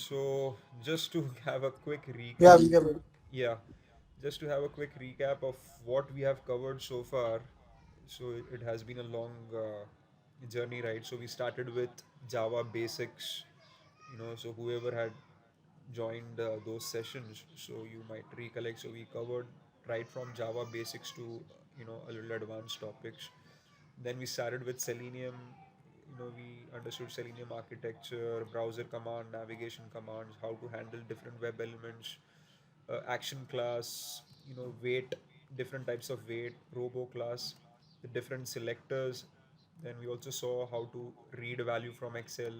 So, just to have a quick Yeah, recap, we can. yeah, just to have a quick recap of what we have covered so far. So, it has been a long journey, right? So, we started with Java basics, so whoever had joined those sessions, so you might recollect. So, we covered right from Java basics to, a little advanced topics. Then we started with Selenium. We understood Selenium architecture, browser command, navigation commands, how to handle different web elements, action class, weight, different types of weight, robo class, the different selectors. Then we also saw how to read value from Excel.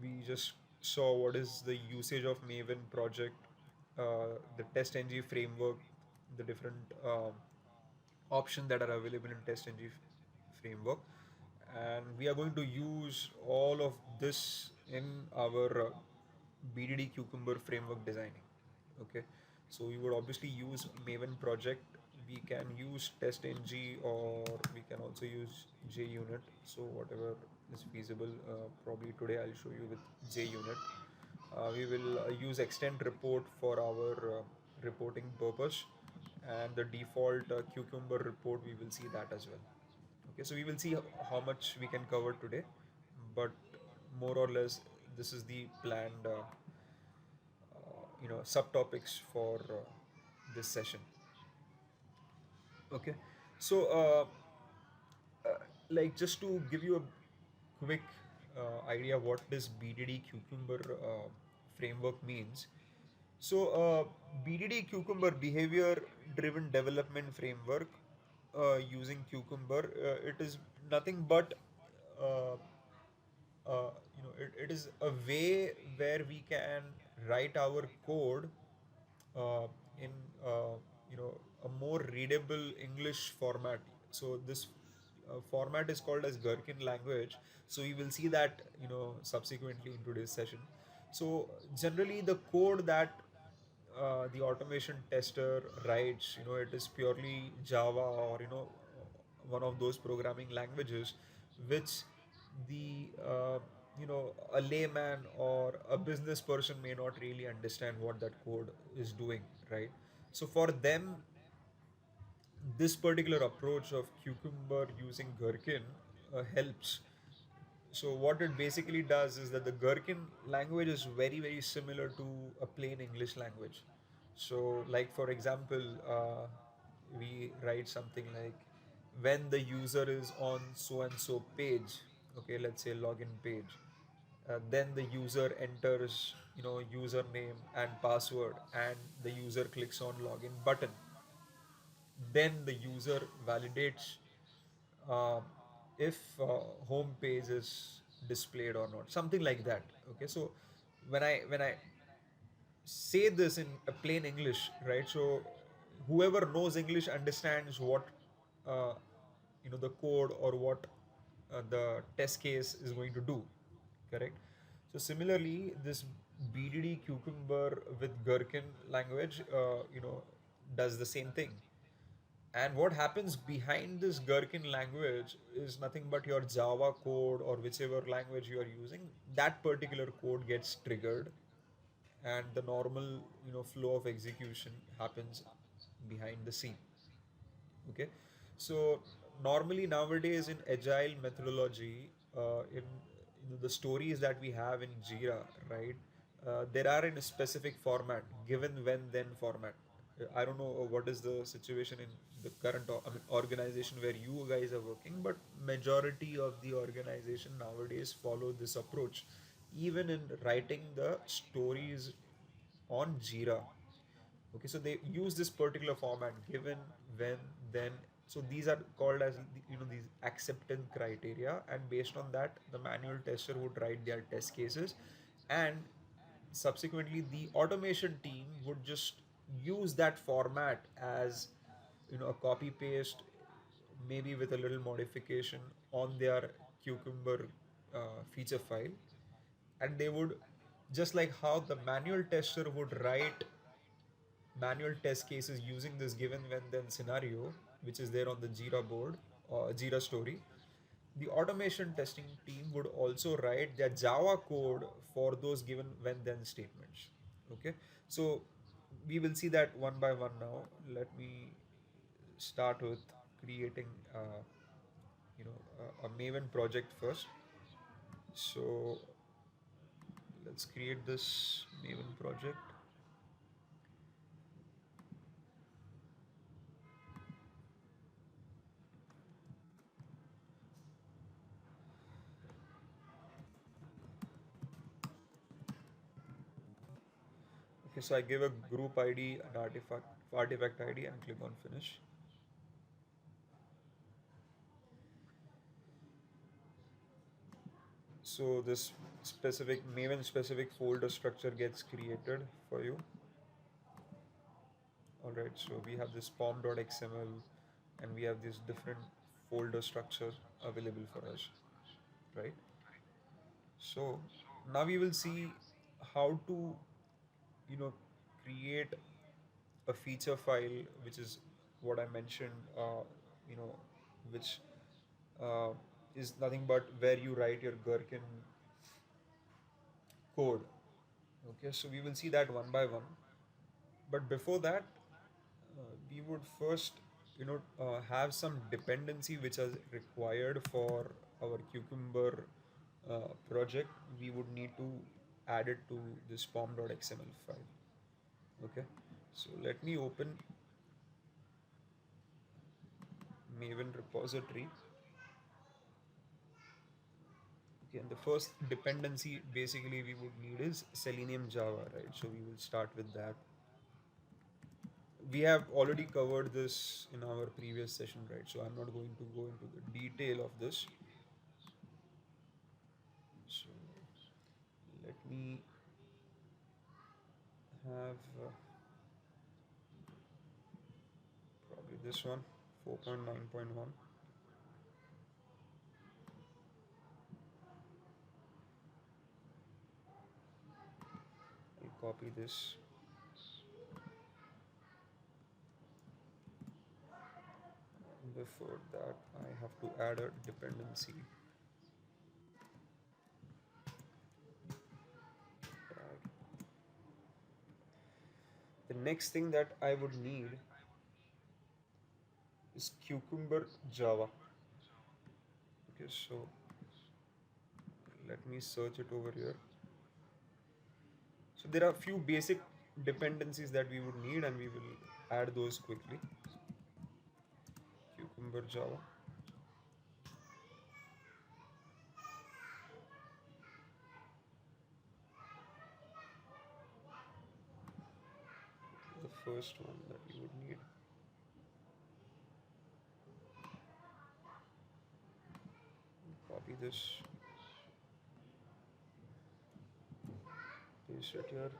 We just saw what is the usage of Maven project, the TestNG framework, the different options that are available in TestNG framework, and we are going to use all of this in our BDD Cucumber framework designing. Okay, so we would obviously use Maven project. We can use TestNG, or we can also use JUnit. So whatever is feasible. Probably today I'll show you with JUnit. We will use extend report for our reporting purpose, and the default Cucumber report, we will see that as well. Okay, so we will see how much we can cover today, but more or less this is the planned subtopics for this session. Okay, so like, just to give you a quick idea what this BDD Cucumber framework means. So, BDD Cucumber, behavior driven development framework, using Cucumber, it is nothing but uh, it is a way where we can write our code uh, in uh, a more readable English format. So this format is called as Gherkin language. So we will see that subsequently in today's session. So generally, the code that the automation tester writes, it is purely Java, or one of those programming languages which the a layman or a business person may not really understand what that code is doing, right? So for them, this particular approach of Cucumber using Gherkin helps. So what it basically does is that the Gherkin language is very, very similar to a plain English language. So, like for example, we write something like, when the user is on so and so page, okay, let's say login page, then the user enters, username and password, and the user clicks on login button. Then the user validates uh, if home page is displayed or not, something like that. Okay, so when I say this in a plain English, right? So whoever knows English understands what uh, the code, or what the test case is going to do, correct? So similarly, this BDD Cucumber with Gherkin language, does the same thing. And what happens behind this Gherkin language is nothing but your Java code, or whichever language you are using. That particular code gets triggered, and the normal flow of execution happens behind the scene. Okay, so normally nowadays in agile methodology, in the stories that we have in Jira, right, there are in a specific format, given when then format. I don't know what is the situation in the current I mean, organization where you guys are working, but majority of the organization nowadays follow this approach, even in writing the stories on Jira. Okay, so they use this particular format, given, when, then. So these are called as these acceptance criteria, and based on that, the manual tester would write their test cases, and subsequently the automation team would just use that format as a copy paste, maybe with a little modification on their Cucumber feature file, and they would, just like how the manual tester would write manual test cases using this given when then scenario, which is there on the Jira board or Jira story, the automation testing team would also write their Java code for those given when then statements. Okay, so we will see that one by one now. Let me start with creating a Maven project first. So let's create this Maven project. Okay, so I give a group ID, an artifact ID, and click on finish. So this specific Maven specific folder structure gets created for you. All right, so we have this pom.xml and we have this different folder structure available for us, right? So now we will see how to, you know, create a feature file, which is what I mentioned, you know, which uh, is nothing but where you write your Gherkin code. Okay, so we will see that one by one. But before that, we would first, have some dependency which is required for our Cucumber project. We would need to add it to this pom.xml file. Okay, so let me open Maven repository. Okay, and the first dependency basically we would need is Selenium Java, right? So we will start with that. We have already covered this in our previous session, right? So I'm not going to go into the detail of this. So let me have probably this one, 4.9.1. I'll copy this. Before that, I have to add a dependency. The next thing that I would need is Cucumber Java. Okay, so let me search it over here. So there are few basic dependencies that we would need, and we will add those quickly. Cucumber Java. The first one that we would need. Copy this, paste it here.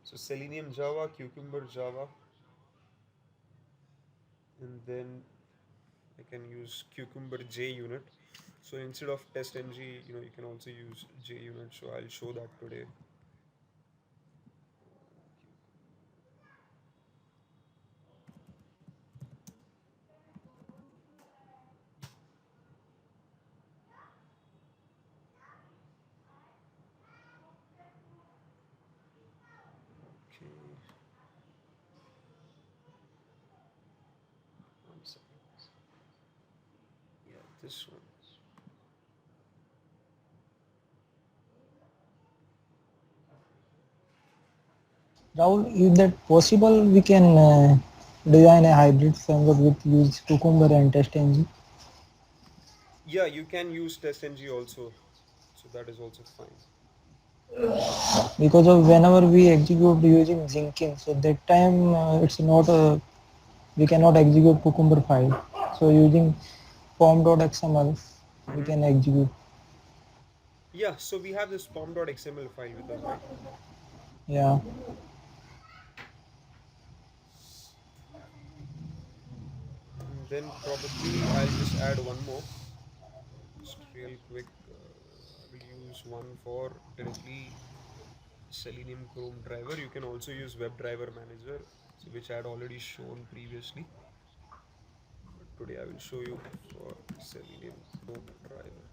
So Selenium Java, Cucumber Java, and then I can use Cucumber JUnit. So instead of testng, you can also use JUnit. So I'll show that today. Okay, one second. Yeah, this one. Rahul, is that possible? We can design a hybrid framework with use Cucumber and TestNG Yeah, you can use testng also. So that is also fine. because of whenever we execute using Jenkins, so that time it's not we cannot execute Cucumber file. So using pom.xml, we Mm-hmm. can execute. Yeah, so we have this pom.xml file with us, right? Yeah. And then probably I'll just add one more. Just real quick. I will use one for directly Selenium Chrome driver. You can also use WebDriver Manager, so which I had already shown previously. today. I will show you for Selenium Chrome driver.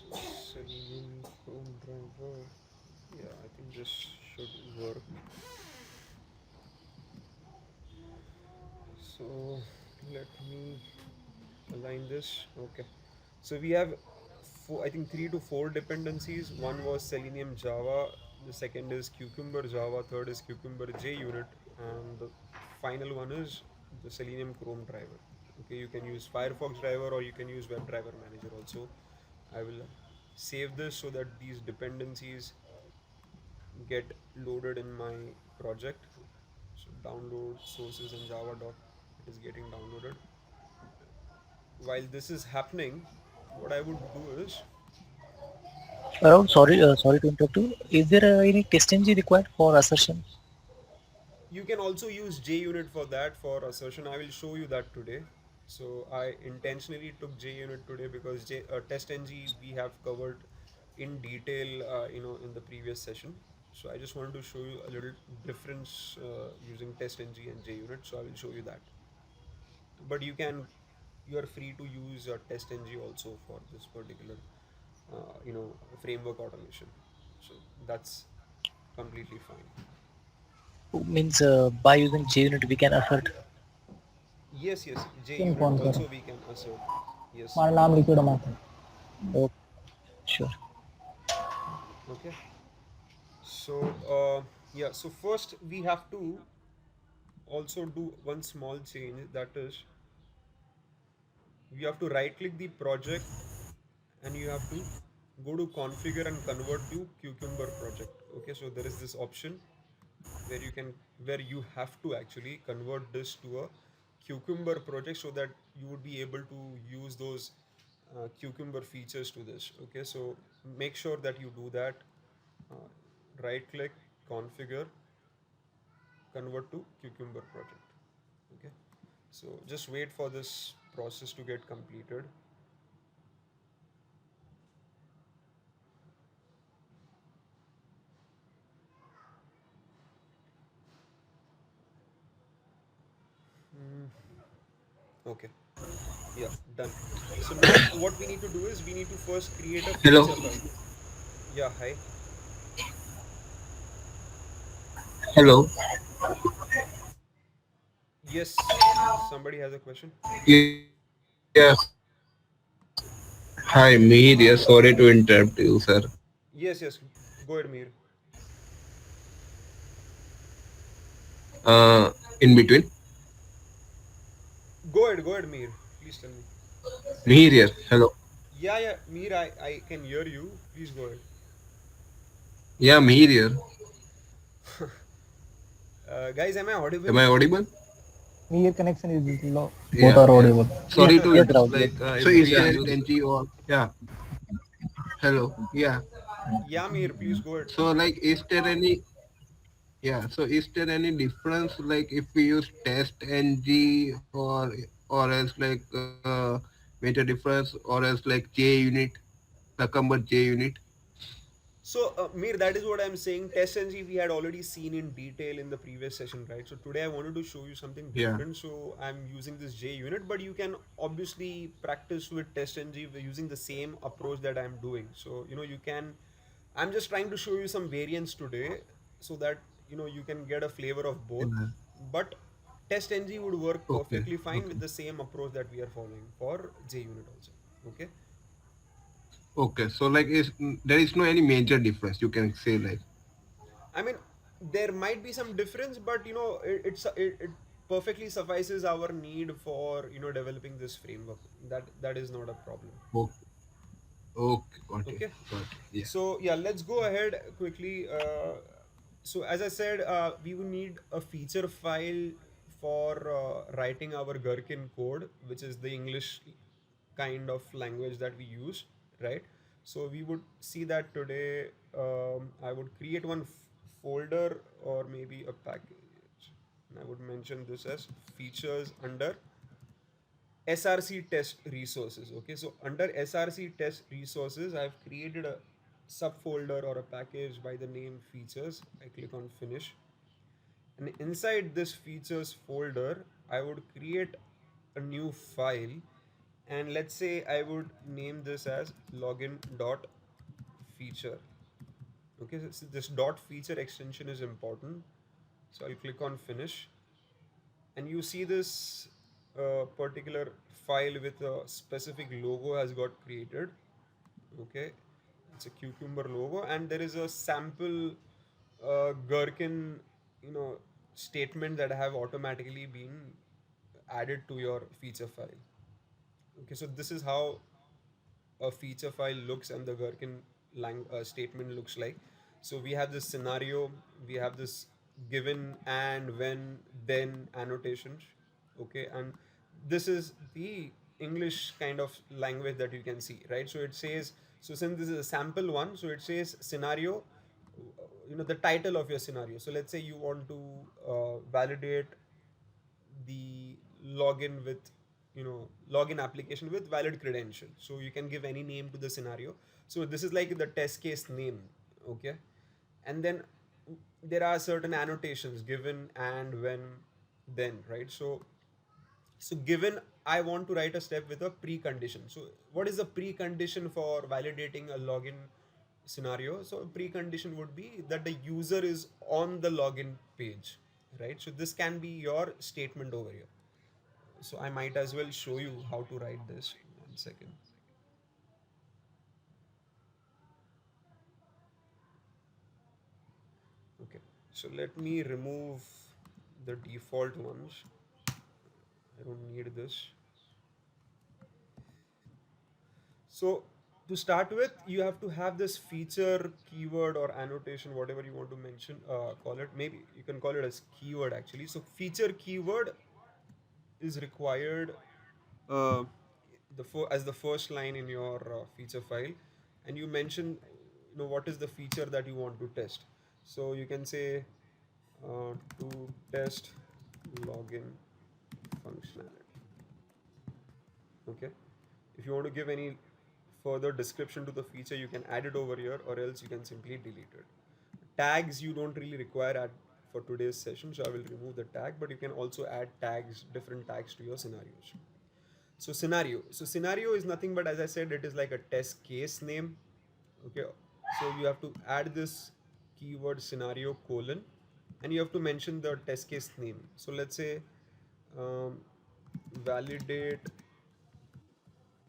So Selenium Chrome driver. Yeah, I think this should work. So let me align this. Okay. So we have four, I think 3 to 4 dependencies. One was Selenium Java, the second is Cucumber Java, third is Cucumber JUnit, and the final one is the Selenium Chrome driver. Okay, you can use Firefox driver or you can use WebDriver Manager also. I will save this so that these dependencies get loaded in my project. So download sources in Java doc. It is getting downloaded. While this is happening, what I would do is Around, sorry to interrupt you. Is there any test ng required for assertion? you can also use JUnit for that for assertion. I will show you that today. So I intentionally took JUnit today because TestNG we have covered in detail, in the previous session. So I just wanted to show you a little difference using TestNG and JUnit. So I will show you that. But you are free to use TestNG also for this particular, framework automation. So that's completely fine. Means by using JUnit we can assert. Yes, yes, Same JUnit phone करो. also we can assert. Yes. हमारा नाम लिखो डमाते. Oh, sure. Okay. So, yeah, so first we have to also do one small change, that is you have to right click the project and you have to go to configure and convert to Cucumber project. Okay, so there is this option where you have to actually convert this to a Cucumber project so that you would be able to use those Cucumber features to this. Okay, so make sure that you do that. uh, Right click, configure, convert to Cucumber project. Okay, so just wait for this process to get completed. Okay, yeah, done. So now what we need to do is we need to first create a Hello, feature file. Yeah, hi. hello. Yes, somebody has a question. Yeah, hi, Mihir. Yeah, sorry to interrupt you, sir. Yes, yes, go ahead, Mir. In between, Go ahead, Mir. Please tell me. Mihir here. Hello. Yeah, yeah, Mir, I can hear you. Please go ahead. Yeah, Mihir here. Guys, am I Am audible? I audible? Your connection is low. Both Yeah, are yeah. audible. Yes, Sorry to yes, Rahul. Yes. like So if is we there are any NG or yeah. Hello. Yeah. Yeah, Mir, please go ahead. So like, is there any yeah? So is there any difference like if we use test NG or else like major difference or else like J unit, Cucumber J unit? So, Mir, that is what I'm saying. Test NG we had already seen in detail in the previous session, right? So today I wanted to show you something Yeah. different. So I'm using this J unit, but you can obviously practice with Test NG using the same approach that I'm doing. So you can. I'm just trying to show you some variants today, so that you can get a flavor of both. Yeah. But Test NG would work Okay. perfectly fine with Okay. the same approach that we are following for J unit also. Okay. Okay, so like there is no any major difference you can say like I mean, there might be some difference, but it perfectly suffices our need for developing this framework. That is not a problem. oh, okay, Okay. got it, yeah. So yeah, let's go ahead quickly. So as I said, we will need a feature file for writing our Gherkin code, which is the English kind of language that we use, right? So we would see that today. I would create one folder or maybe a package. And I would mention this as features under SRC test resources. Okay, so under SRC test resources, I've created a subfolder or a package by the name features. I click on finish, and inside this features folder, I would create a new file, and let's say I would name this as login.feature. Okay, so this dot feature extension is important. So I'll click on finish, and you see this particular file with a specific logo has got created. Okay, it's a cucumber logo, and there is a sample gherkin, you know, statement that have automatically been added to your feature file. Okay, so this is how a feature file looks and the gherkin statement looks like. So we have this scenario, we have this given and when then annotations. Okay, and this is the English kind of language that you can see, right? So it says, so since this is a sample one, so it says scenario, the title of your scenario. So let's say you want to validate the login with, login application with valid credential, so you can give any name to the scenario. So this is like the test case name. Okay, and then there are certain annotations, given and when then, right? So given, I want to write a step with a precondition. So what is the precondition for validating a login scenario? So a precondition would be that the user is on the login page, right? So this can be your statement over here. So I might as well show you how to write this. One second. Okay. So let me remove the default ones. I don't need this. So to start with, you have to have this feature keyword or annotation, whatever you want to mention, call it. Maybe you can call it as keyword actually. So feature keyword is required uh, as the first line in your feature file, and you mention, what is the feature that you want to test. So you can say to test login functionality. Okay, if you want to give any further description to the feature, you can add it over here, or else you can simply delete it. Tags you don't really require for today's session, so I will remove the tag, but you can also add tags, different tags to your scenarios. So scenario is nothing but, as I said, it is like a test case name. Okay, so you have to add this keyword scenario colon, and you have to mention the test case name. So let's say um, validate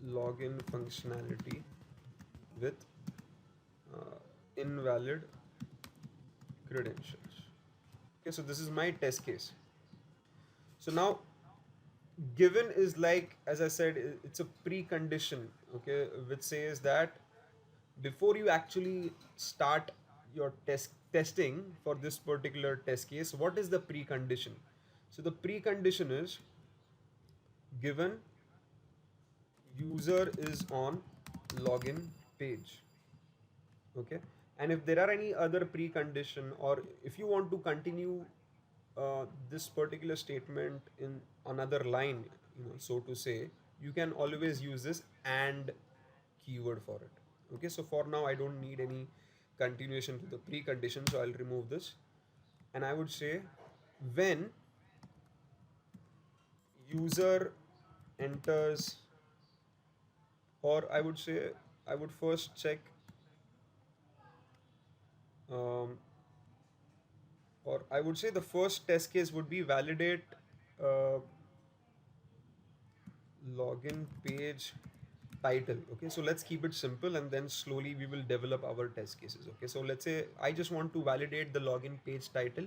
login functionality with invalid credentials. Okay, so this is my test case. So now given is like, as I said, it's a precondition. Okay, which says that before you actually start your testing for this particular test case, what is the precondition? So the precondition is given user is on login page. Okay, and if there are any other precondition, or if you want to continue this particular statement in another line, so to say, you can always use this and keyword for it. Okay, so for now I don't need any continuation to the precondition, so I'll remove this, and I would say when user enters, or I would say I would first check, um, or I would say the first test case would be validate uh, login page title. Okay, so let's keep it simple, and then slowly we will develop our test cases. Okay, so let's say I just want to validate the login page title,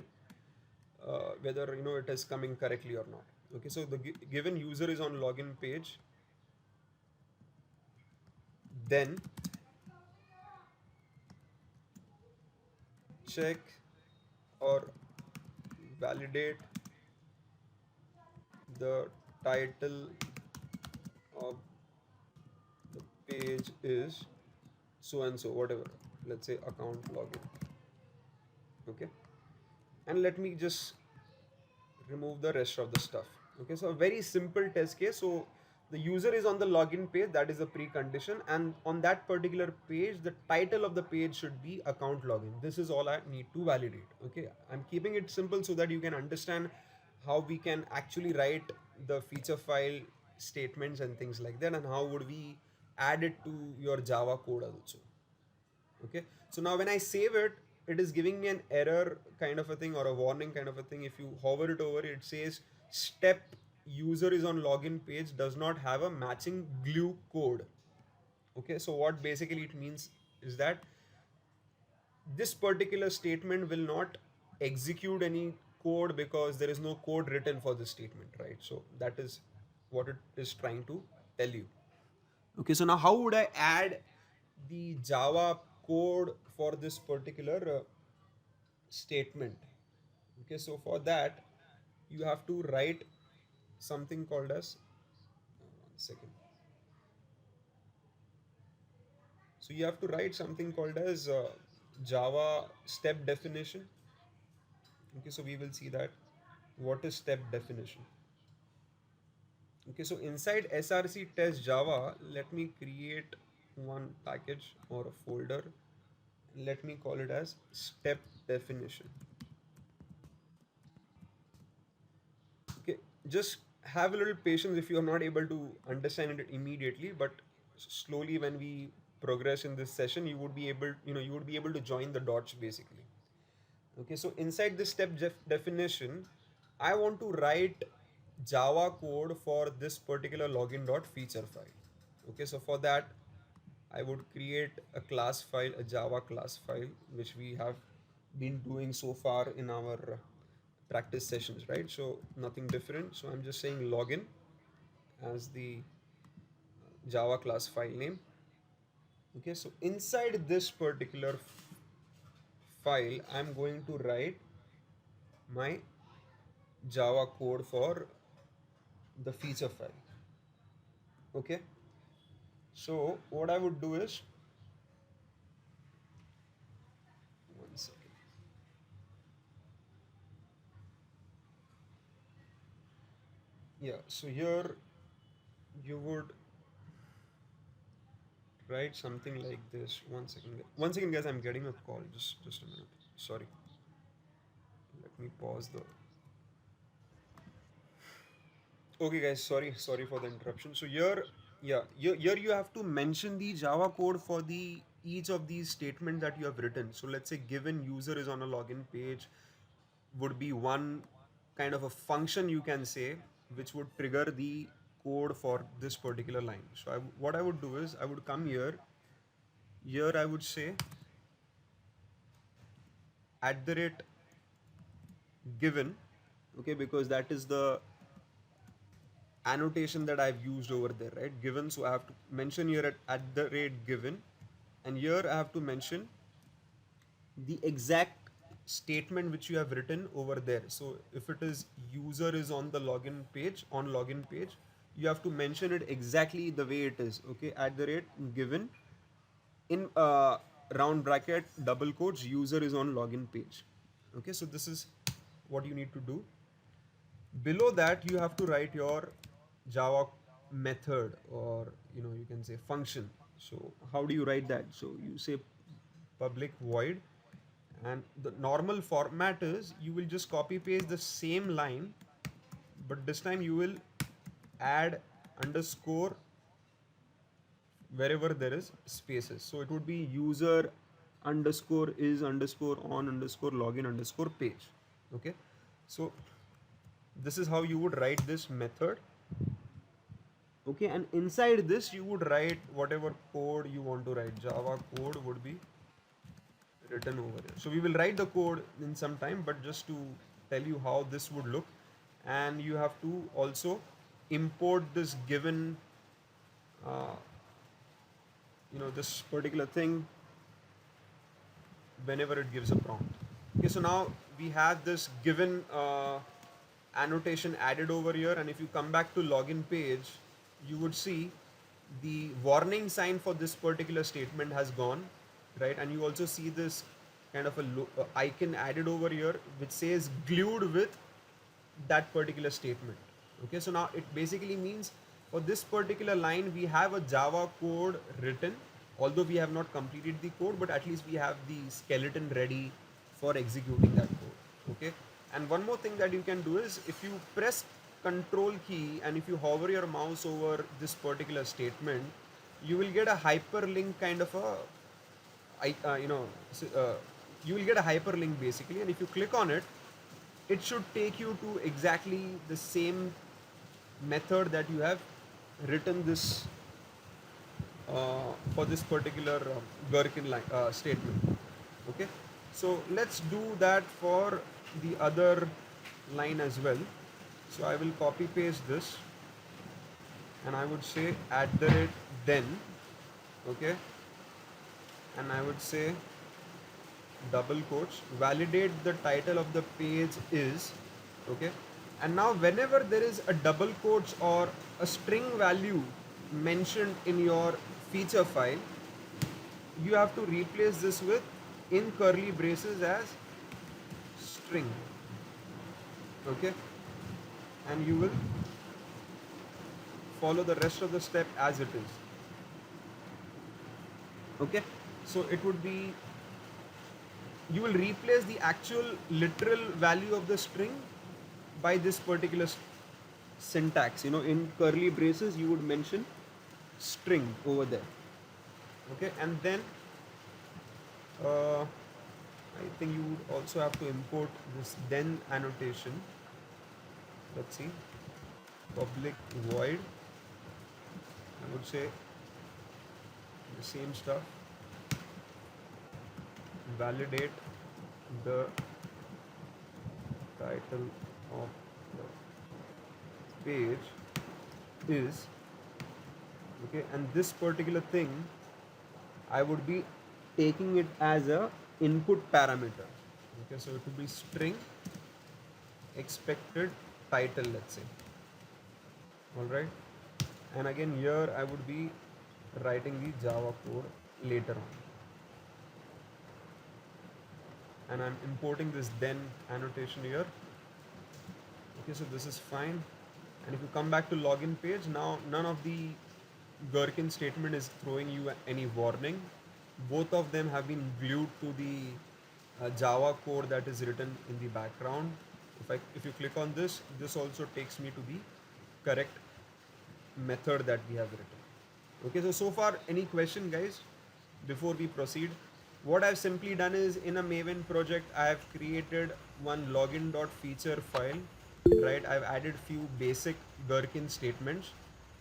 whether it is coming correctly or not. Okay, so the given user is on login page, then check or validate the title of the page is so and so, whatever, let's say account login. Okay, and let me just remove the rest of the stuff. Okay, so a very simple test case. So the user is on the login page, that is a precondition, and on that particular page the title of the page should be account login. This is all I need to validate. Okay, I'm keeping it simple so that you can understand how we can actually write the feature file statements and things like that, and how would we add it to your Java code also. Okay, so now when I save it, it is giving me an error kind of a thing, or a warning kind of a thing. If you hover it over, it says step user is on login page does not have a matching glue code. Okay, so what basically it means is that this particular statement will not execute any code because there is no code written for this statement, right? So that is what it is trying to tell you. Okay, so now how would I add the Java code for this particular statement? Okay, so for that you have to write something called as, one second. So you have to write something called as Java step definition. Okay, so we will see that what is step definition. Okay, so inside src test Java, let me create one package or a folder. Let me call it as step definition. Okay, just have a little patience if you are not able to understand it immediately, but slowly when we progress in this session, you would be able, you would be able to join the dots basically. Okay, so inside this step definition, I want to write Java code for this particular login dot feature file. Okay, so for that I would create a class file, a Java class file, which we have been doing so far in our practice sessions, right? So nothing different. So I'm just saying login as the Java class file name. Okay, so inside this particular file, I'm going to write my Java code for the feature file. Okay, so what I would do is, one second. Yeah, so here you would write something like this. One second, guys. I'm getting a call. Just a minute. Sorry. Let me pause the. Okay, guys. Sorry for the interruption. So here, yeah, here you have to mention the Java code for the each of these statements that you have written. So let's say given user is on a login page would be one kind of a function you can say, which would trigger the code for this particular line. So what I would do is I would come here. Here I would say at the rate given. Okay, because that is the annotation that I've used over there, right? Given, so I have to mention here at the rate given, and here I have to mention the exact statement which you have written over there. So if it is user is on the login page, you have to mention it exactly the way it is. Okay, at the rate given in round bracket double quotes user is on login page. Okay, so this is what you need to do. Below that you have to write your Java method, or you can say function. So how do you write that? So you say public void, and the normal format is you will just copy paste the same line, but this time you will add underscore wherever there is spaces. So it would be user underscore is underscore on underscore login underscore page. Okay, so this is how you would write this method. Okay, and inside this you would write whatever code you want to write. Java code would be written over here. So we will write the code in some time, but just to tell you how this would look, and you have to also import this given uh, this particular thing whenever it gives a prompt. Okay, so now we have this given annotation added over here, and if you come back to login page, you would see the warning sign for this particular statement has gone, right? And you also see this kind of a icon added over here which says glued with that particular statement. Okay, so now it basically means for this particular line we have a Java code written, although we have not completed the code, but at least we have the skeleton ready for executing that code. Okay, and one more thing that you can do is if you press control key and if you hover your mouse over this particular statement, you will get a hyperlink kind of a I you will get a hyperlink basically, and if you click on it, it should take you to exactly the same method that you have written this for this particular Gherkin line, statement. Okay, so let's do that for the other line as well. So I will copy paste this and I would say at the rate then. Okay, and I would say double quotes, validate the title of the page is. Okay, and now whenever there is a double quotes or a string value mentioned in your feature file, you have to replace this with in curly braces as string. Okay, and you will follow the rest of the step as it is. Okay, so it would be, you will replace the actual literal value of the string by this particular syntax. In curly braces you would mention string over there. Okay, and then I think you would also have to import this then annotation. Let's see, public void, I would say the same stuff, validate the title of the page is. Okay, and this particular thing I would be taking it as a input parameter. Okay, so it would be string expected title, let's say. All right, and again here I would be writing the Java code later on, and I'm importing this then annotation here. Okay, so this is fine. And if you come back to login page, now none of the Gherkin statement is throwing you any warning. Both of them have been glued to the Java code that is written in the background. If you click on this, this also takes me to the correct method that we have written. Okay, so far any question, guys, before we proceed? What I've simply done is in a Maven project I have created one login.feature file, right? I've added few basic Gherkin statements,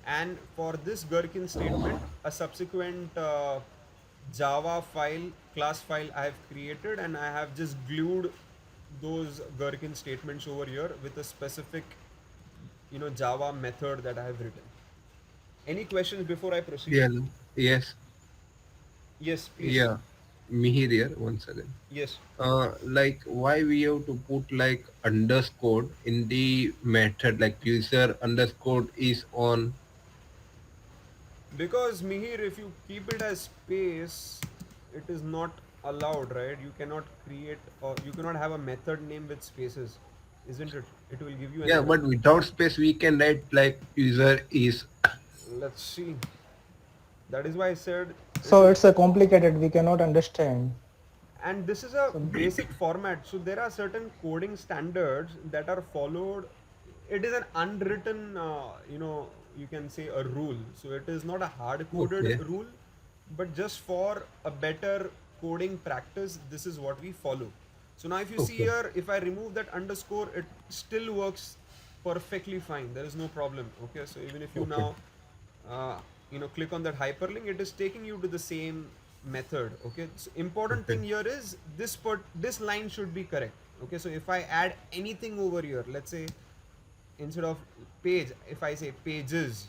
and for this Gherkin statement a subsequent Java file, class file I have created, and I have just glued those Gherkin statements over here with a specific Java method that I have written. Any questions before I proceed? Yeah. Yes. Yes, please. Yeah. Mihir here. One second. Yes. Like why we have to put like underscore in the method, like user underscore is on. Because Mihir, if you keep it as space, it is not allowed, right? You cannot create or you cannot have a method name with spaces, isn't it? It will give you an Yeah, error. but without space we can write like user is. Let's see. That is why I said it So is, it's a complicated, we cannot understand. and this is a So basic format. So there are certain coding standards that are followed. It is an unwritten, you can say a rule. So it is not a hard coded Okay. rule, but just for a better coding practice, this is what we follow. So now if you see Okay. here, if I remove that underscore, it still works perfectly fine. There is no problem. Okay, so even if you Okay. now click on that hyperlink, it is taking you to the same method. Okay, so important Okay. thing here is this line should be correct. Okay, so if I add anything over here, let's say instead of page, if I say pages,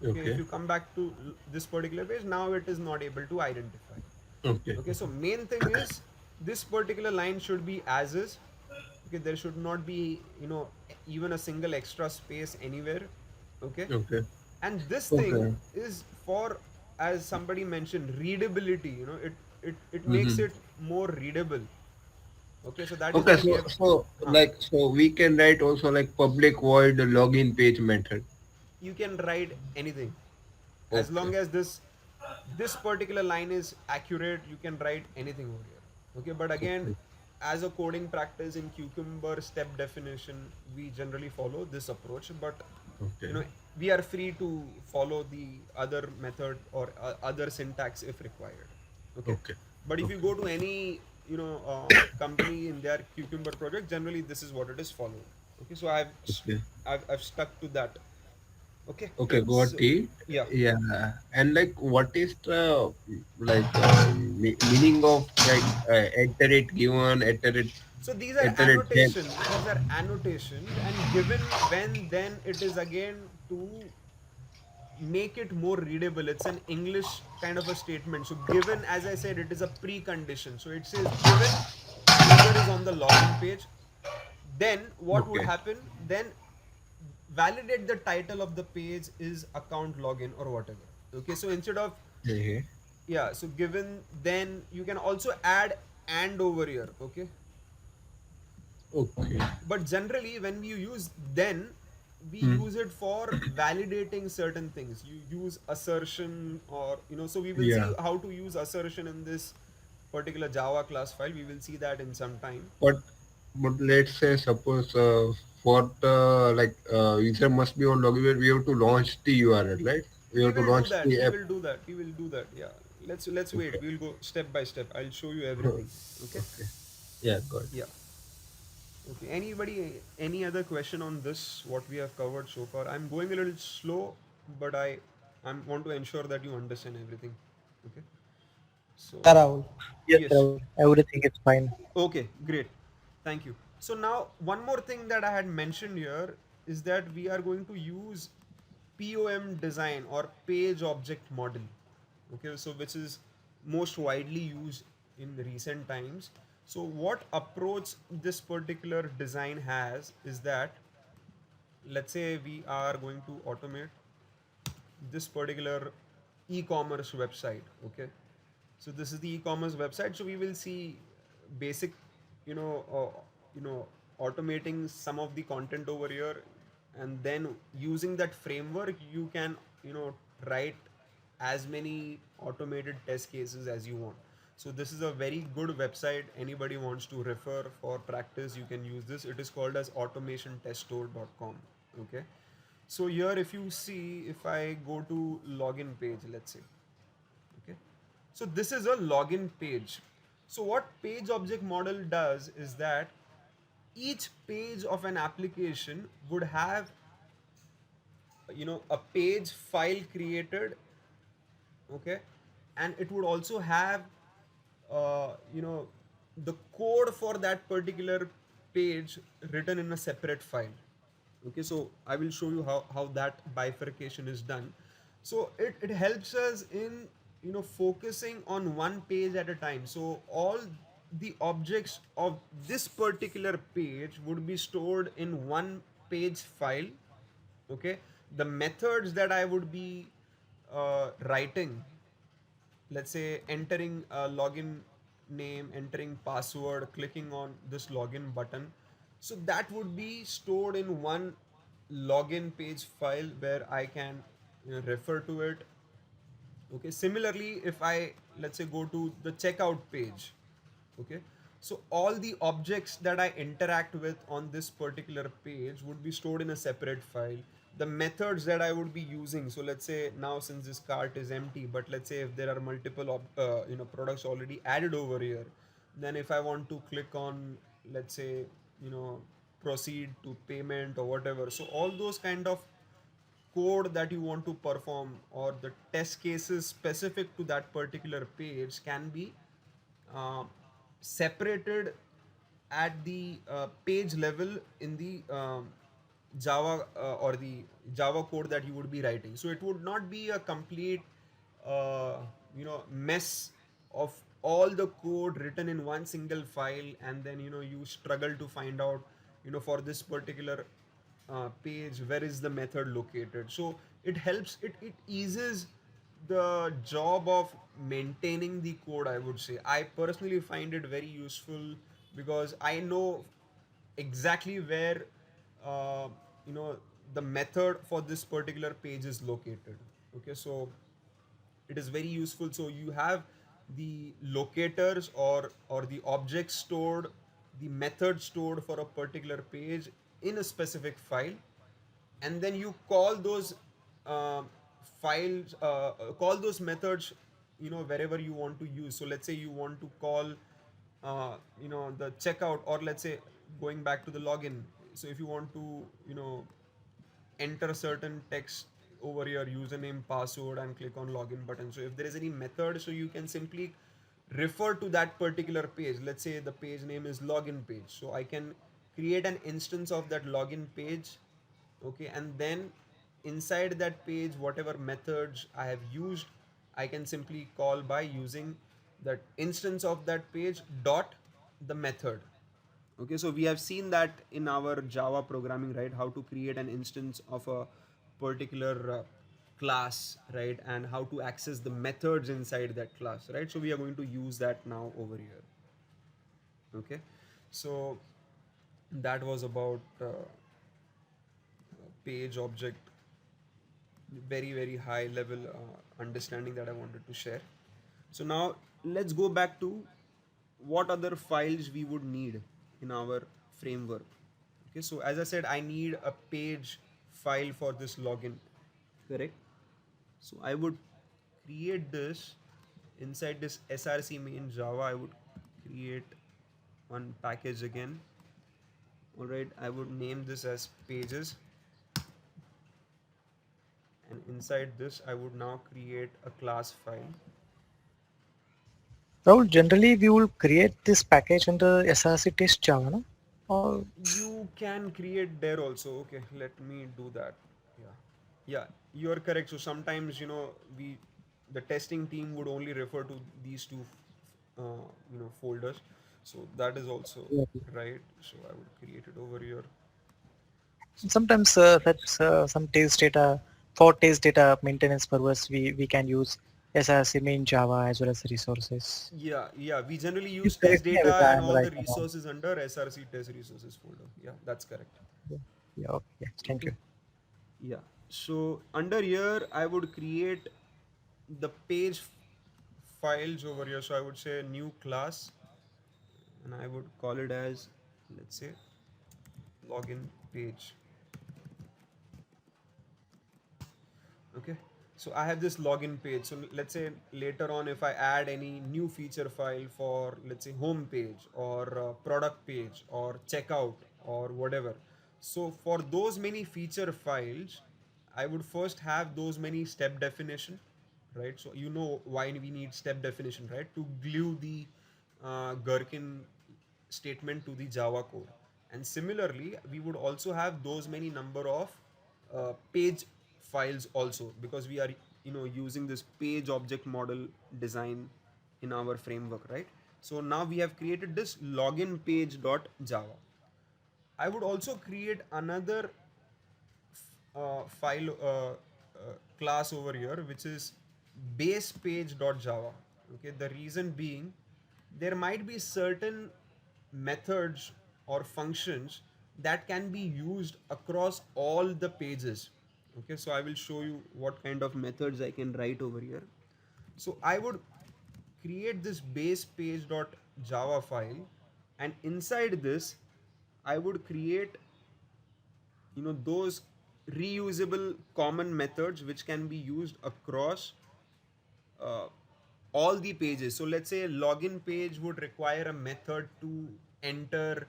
okay, if Okay. you come back to this particular page, now it is not able to identify. Okay. Okay, so main thing is this particular line should be as is. Okay, there should not be even a single extra space anywhere. Okay, Okay. and this thing Okay. is for, as somebody mentioned, readability. It makes Mm-hmm. it more readable. Okay, so that is Okay, where we so have. Huh. so we can write also like public void login page method. You can write anything as Okay. long as this particular line is accurate. You can write anything over here. Okay, but again, Okay. as a coding practice in Cucumber step definition, we generally follow this approach, but Okay. you know, we are free to follow the other method or other syntax if required. Okay, Okay. but if you Okay. go to any, company in their Cucumber project, generally this is what it is followed. Okay, so Okay. I've stuck to that. Okay, Okay, got so it. yeah. Yeah, and like, what is the meaning of like iterate given, So these are iterate then? annotations. These are annotations, and given when then it is again to make it more readable. It's an English kind of a statement. So given, as I said, it is a precondition. So it says given user is on the login page, then what would Okay. happen? Then validate the title of the page is account login or whatever. Okay, so instead of, Okay. yeah, so given, then you can also add and over here. Okay, Okay. but generally when we use then, we Hmm. use it for validating certain things. You use assertion, or so we will see Yeah. how to use assertion in this particular Java class file. We will see that in some time. But let's say suppose for the user must be on login, we have to launch the URL, right? We We have to will do launch that, the we app. will do that, we will do that. Yeah, let's wait, Okay. we'll go step by step. I'll show you everything. Okay. Okay. Yeah, got it. Yeah. Okay, anybody, any other question on this, what we have covered so far? I'm going a little slow, but I want to ensure that you understand everything. Okay, so Yeah, Rahul. Yes, yes. Rahul. Everything is fine. Okay, great. Thank you. So now one more thing that I had mentioned here is that we are going to use POM design or page object model. Okay, so which is most widely used in recent times. So what approach this particular design has is that, let's say we are going to automate this particular e-commerce website. Okay, so this is the e-commerce website. So we will see basic, you know uh, you know automating some of the content over here, and then using that framework you can, write as many automated test cases as you want. So this is a very good website. Anybody wants to refer for practice, you can use this. It is called as automationteststore.com. Okay, so here if you see, if I go to login page, let's say. Okay, so this is a login page. So what page object model does is that each page of an application would have, a page file created. Okay, and it would also have, uh, you know the code for that particular page written in a separate file. Okay, so I will show you how that bifurcation is done. So it helps us in, focusing on one page at a time. So all the objects of this particular page would be stored in one page file. Okay, the methods that I would be writing, let's say entering a login name, entering password, clicking on this login button, so that would be stored in one login page file where I can, refer to it. Okay, similarly, if I, let's say, go to the checkout page. Okay, so all the objects that I interact with on this particular page would be stored in a separate file. The methods that I would be using, so let's say now since this cart is empty, but let's say if there are multiple products already added over here, then if I want to click on, let's say, you know proceed to payment or whatever, so all those kind of code that you want to perform, or the test cases specific to that particular page, can be uh, separated at the page level in the Java, or the Java code that you would be writing. So it would not be a complete, mess of all the code written in one single file, and then you struggle to find out, for this particular page, where is the method located. So it eases the job of maintaining the code, I would say. I personally find it very useful because I know exactly where uh, you know the method for this particular page is located. Okay, so it is very useful. So you have the locators or the objects stored, the method stored for a particular page in a specific file, and then you call those uh, files call those methods wherever you want to use. So let's say you want to call the checkout, or let's say going back to the login. So if you want to enter certain text over your username, password, and click on login button. So if there is any method, so you can simply refer to that particular page. Let's say the page name is login page, so I can create an instance of that login page. Okay, and then inside that page, whatever methods I have used, I can simply call by using that instance of that page dot the method. Okay, so we have seen that in our Java programming, right? How to create an instance of a particular class, right? And how to access the methods inside that class, right? So we are going to use that now over here. Okay, so that was about page object, very very high level understanding that I wanted to share. So now let's go back to what other files we would need in our framework. Okay, so as I said, I need a page file for this login, correct? So I would create this inside this src main Java. I would create one package again. All right, I would name this as pages, and inside this I would now create a class file. Rahul, generally we will create this package on the SRC test Java, no? Or You can create there also. Okay, let me do that. Yeah, yeah, you are correct. So sometimes the testing team would only refer to these two folders. So that is also yeah. right. So I would create it over here. So Sometimes that's some test data for test data maintenance purpose we can use SRC main Java as well as resources. yeah, yeah, we generally Please use test correct me if data I and am all right the or wrong. resources under src test resources folder. Yeah, that's correct. Yeah, yeah, okay, yeah, thank Okay. you. Yeah. So under here, I would create the page files over here. So I would say new class, and I would call it as, let's say, login page. Okay, so I have this login page. So let's say later on, if I add any new feature file for, let's say, home page or product page or checkout or whatever, so for those many feature files, I would first have those many step definition, right? So you know why we need step definition, right? To glue the gherkin statement to the Java code. And similarly, we would also have those many number of page files also, because we are using this page object model design in our framework, right? So now we have created this login page dot Java. I would also create another file class over here, which is base page dot Java. Okay, the reason being, there might be certain methods or functions that can be used across all the pages. Okay, so I will show you what kind of methods I can write over here. So I would create this base page dot Java file, and inside this I would create those reusable common methods which can be used across uh, all the pages. So let's say a login page would require a method to enter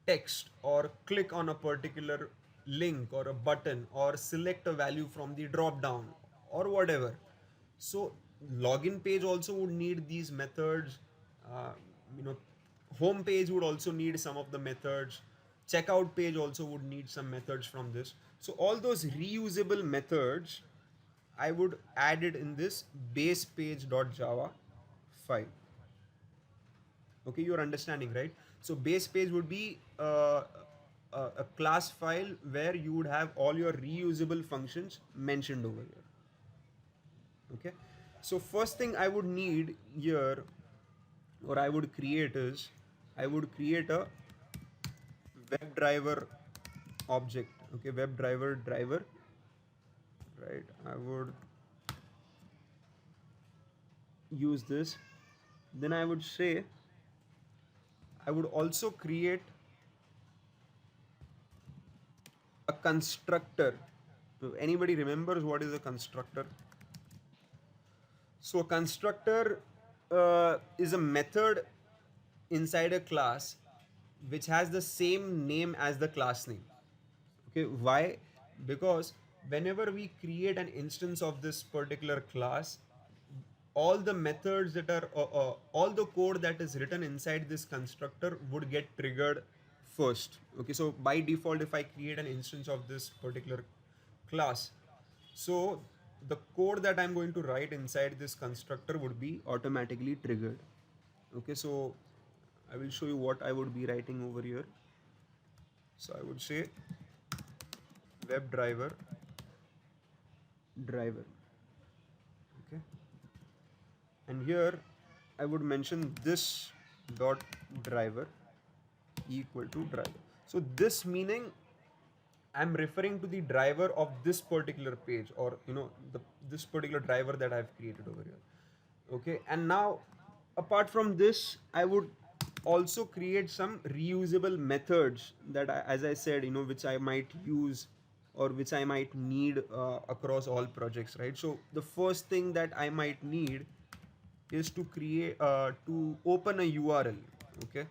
text or click on a particular link or a button or select a value from the drop down or whatever. So login page also would need these methods. uh, you know Home page would also need some of the methods. Checkout page also would need some methods from this. So all those reusable methods, I would add it in this base page.java file. Okay, you're understanding, right? So base page would be a class file where you would have all your reusable functions mentioned over here. Okay, so first thing I would need here, or I would create, is I would create a WebDriver object. Okay, WebDriver driver, right? I would use this. Then I would say I would also create a constructor. So anybody remembers what is a constructor? So a constructor is a method inside a class which has the same name as the class name. Okay, why? Because whenever we create an instance of this particular class, all the methods that are all the code that is written inside this constructor would get triggered first. Okay, so by default, if I create an instance of this particular class, so the code that I'm going to write inside this constructor would be automatically triggered. Okay, so I will show you what I would be writing over here. So I would say WebDriver driver. Okay, and here I would mention this dot driver equal to driver. So this meaning I'm referring to the driver of this particular page, or the this particular driver that I've created over here. Okay, and now apart from this, I would also create some reusable methods that as I said, which I might use or which I might need across all projects, right? So the first thing that I might need is to create to open a URL. Okay,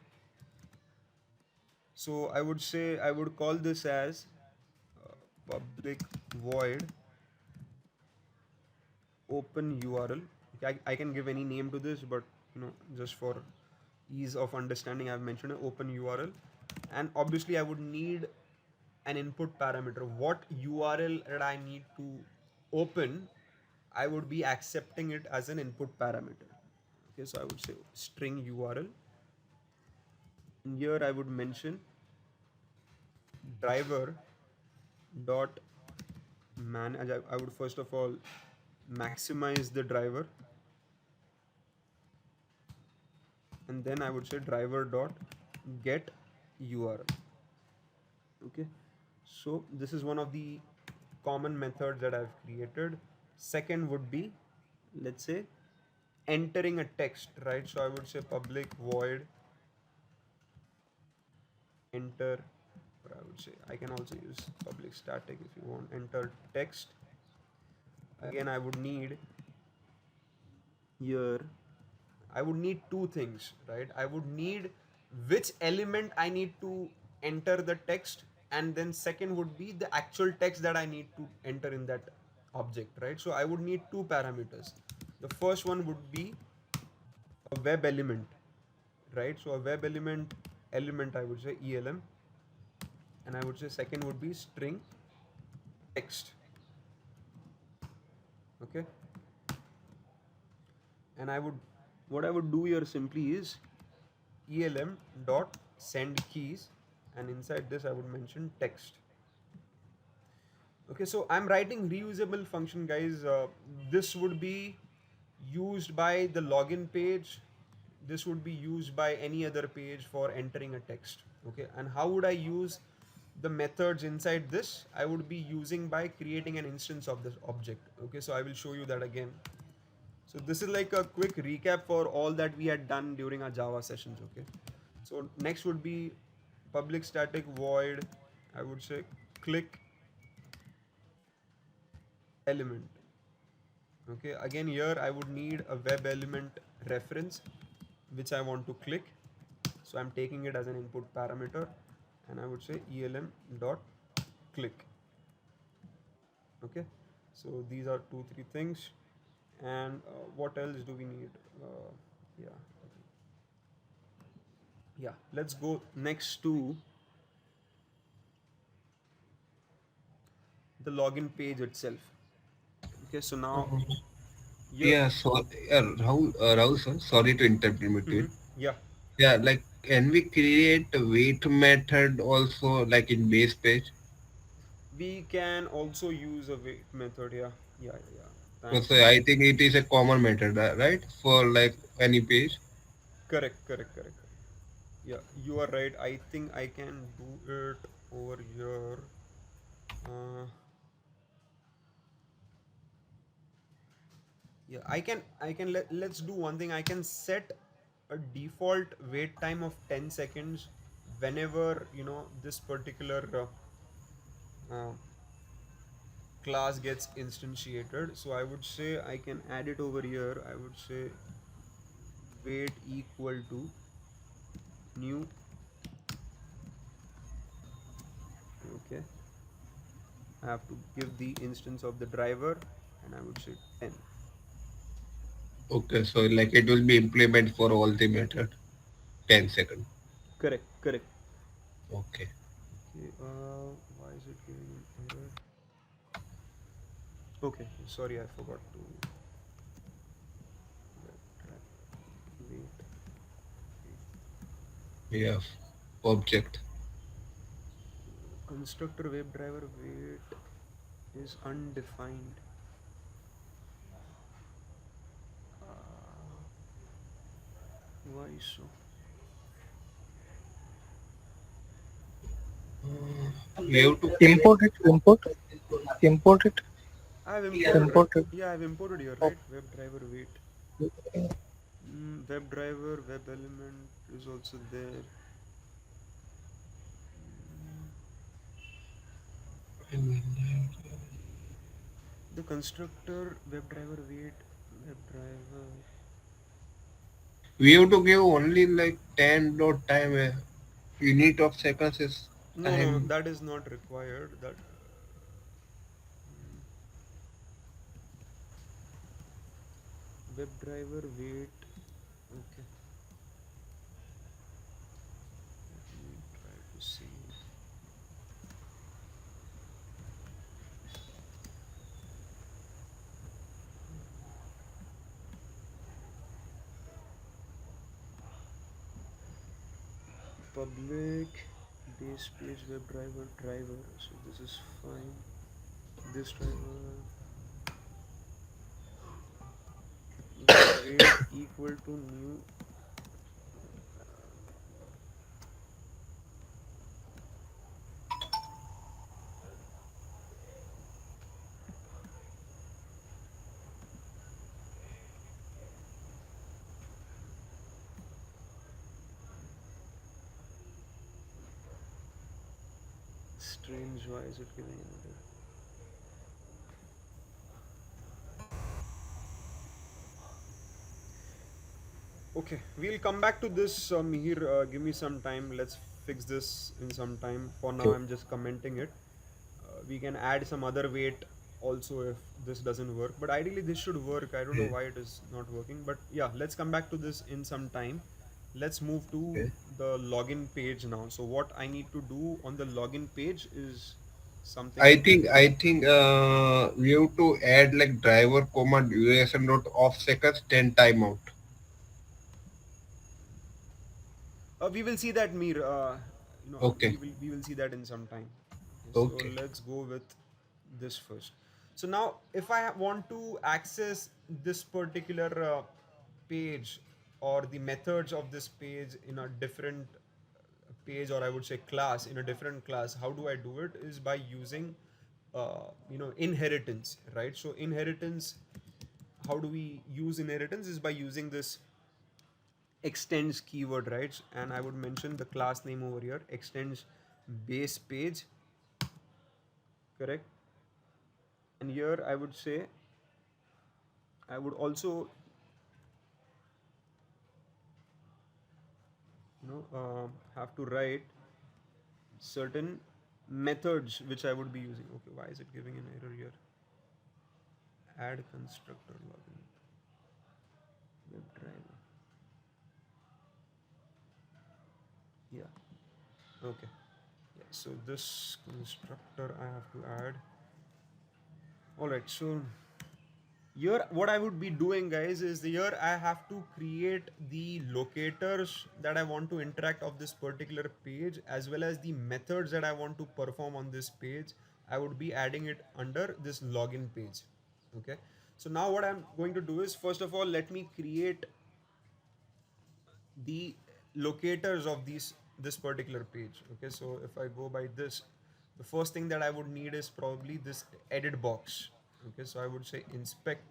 so I would say I would call this as public void open URL. Okay, I can give any name to this, but just for ease of understanding, I've mentioned an open URL, and obviously I would need an input parameter. What URL that I need to open, I would be accepting it as an input parameter. Okay, so I would say string URL, and here I would mention driver dot manage. I would first of all maximize the driver, and then I would say driver dot get URL. Okay, so this is one of the common methods that I've created. Second would be, let's say, entering a text, right? So I would say public void enter, or I would say I can also use public static if you want, enter text. Again, I would need here, I would need two things, right? I would need which element I need to enter the text, and then second would be the actual text that I need to enter in that object, right? So I would need two parameters. The first one would be a web element, right? So a web element I would say ELM, and I would say second would be string text. Okay, and what I would do here simply is elm dot send keys, and inside this I would mention text. Okay, so I'm writing reusable function, guys. This would be used by the login page. This would be used by any other page for entering a text. Okay, and how would I use the methods inside this? I would be using by creating an instance of this object. Okay, so I will show you that again. So this is like a quick recap for all that we had done during our Java sessions. Okay, so next would be public static void, I would say click element. Okay, again here I would need a web element reference which I want to click, so I'm taking it as an input parameter, and I would say elm dot click. Okay, so these are two three things, and what else do we need? Yeah, yeah, let's go next to the login page itself. Okay, so now here. Yeah, so Rahul sir, sorry to interrupt in between. Yeah, Yeah, like can we create a wait method also like in base page? we can also use a wait method. Yeah, yeah, yeah, yeah. So Thanks. I think it is a common method, right? For like any page. Correct, correct, correct, correct. Yeah, you are right. I think I can do it over here. Uh, yeah, let's do one thing. I can set a default wait time of 10 seconds whenever, this particular uh, class gets instantiated. So I would say I can add it over here. I would say wait equal to new. Okay, I have to give the instance of the driver, and I would say 10. Okay, so like it will be implement for all the method 10 second. Correct, correct. Okay. Okay, why is it giving an error? Okay, sorry, I forgot to wait. Yeah. Object. Constructor WebDriver wait is undefined. Uh, why so? We have to Import it, import it, I have imported. import it. Yeah, I've imported here, right? WebDriver wait. WebDriver web element is also there. Mm, the constructor WebDriver wait WebDriver. we have to give only like 10 dot time. Unit of seconds is No, no, time. that is not required. That mm, WebDriver wait. Okay, let me try to see. Public base page WebDriver driver. So this is fine. This driver. Okay, wait equal to new. Strange. Why is it giving an error? Okay, we'll come back to this, Mihir. Give me some time. Let's fix this in some time. For now, Okay. I'm just commenting it. We can add some other weight also if this doesn't work. But ideally, this should work. I don't know Okay. why it is not working. But yeah, let's come back to this in some time. Let's move to Okay. the login page now. So what I need to do on the login page is I something. think I think we have to add like driver comma duration dot off seconds 10 timeout. We will see that, Mir. Okay. We will see that in some time. Okay, so Okay. let's go with this first. So now, if I want to access this particular page or the methods of this page in a different page, or I would say class in a different class, how do I do it? Is by using inheritance, right? So inheritance, how do we use inheritance? Is by using this extends keyword, right? And I would mention the class name over here, extends base page, correct? And here I would say I would also have to write certain methods which I would be using. Okay, why is it giving an error here? Add constructor login WebDriver. Yeah. Okay. Yeah. So this constructor I have to add. All right. So here what I would be doing, guys, is here I have to create the locators that I want to interact of this particular page, as well as the methods that I want to perform on this page. I would be adding it under this login page. Okay, so now what I'm going to do is, first of all, let me create the locators of this particular page. Okay, so if I go by this, the first thing that I would need is probably this edit box. Okay, so I would say inspect,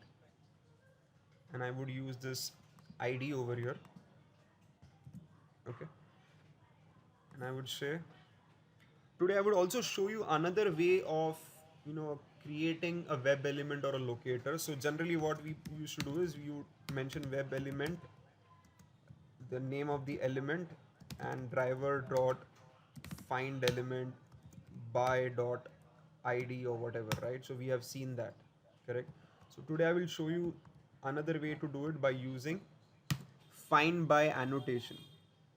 and I would use this ID over here. Okay, and I would say today I would also show you another way of creating a web element or a locator. So generally what we used to do is you mention web element, the name of the element, and driver dot find element by dot id or whatever, right? So we have seen that, correct? So today I will show you another way to do it by using find by annotation.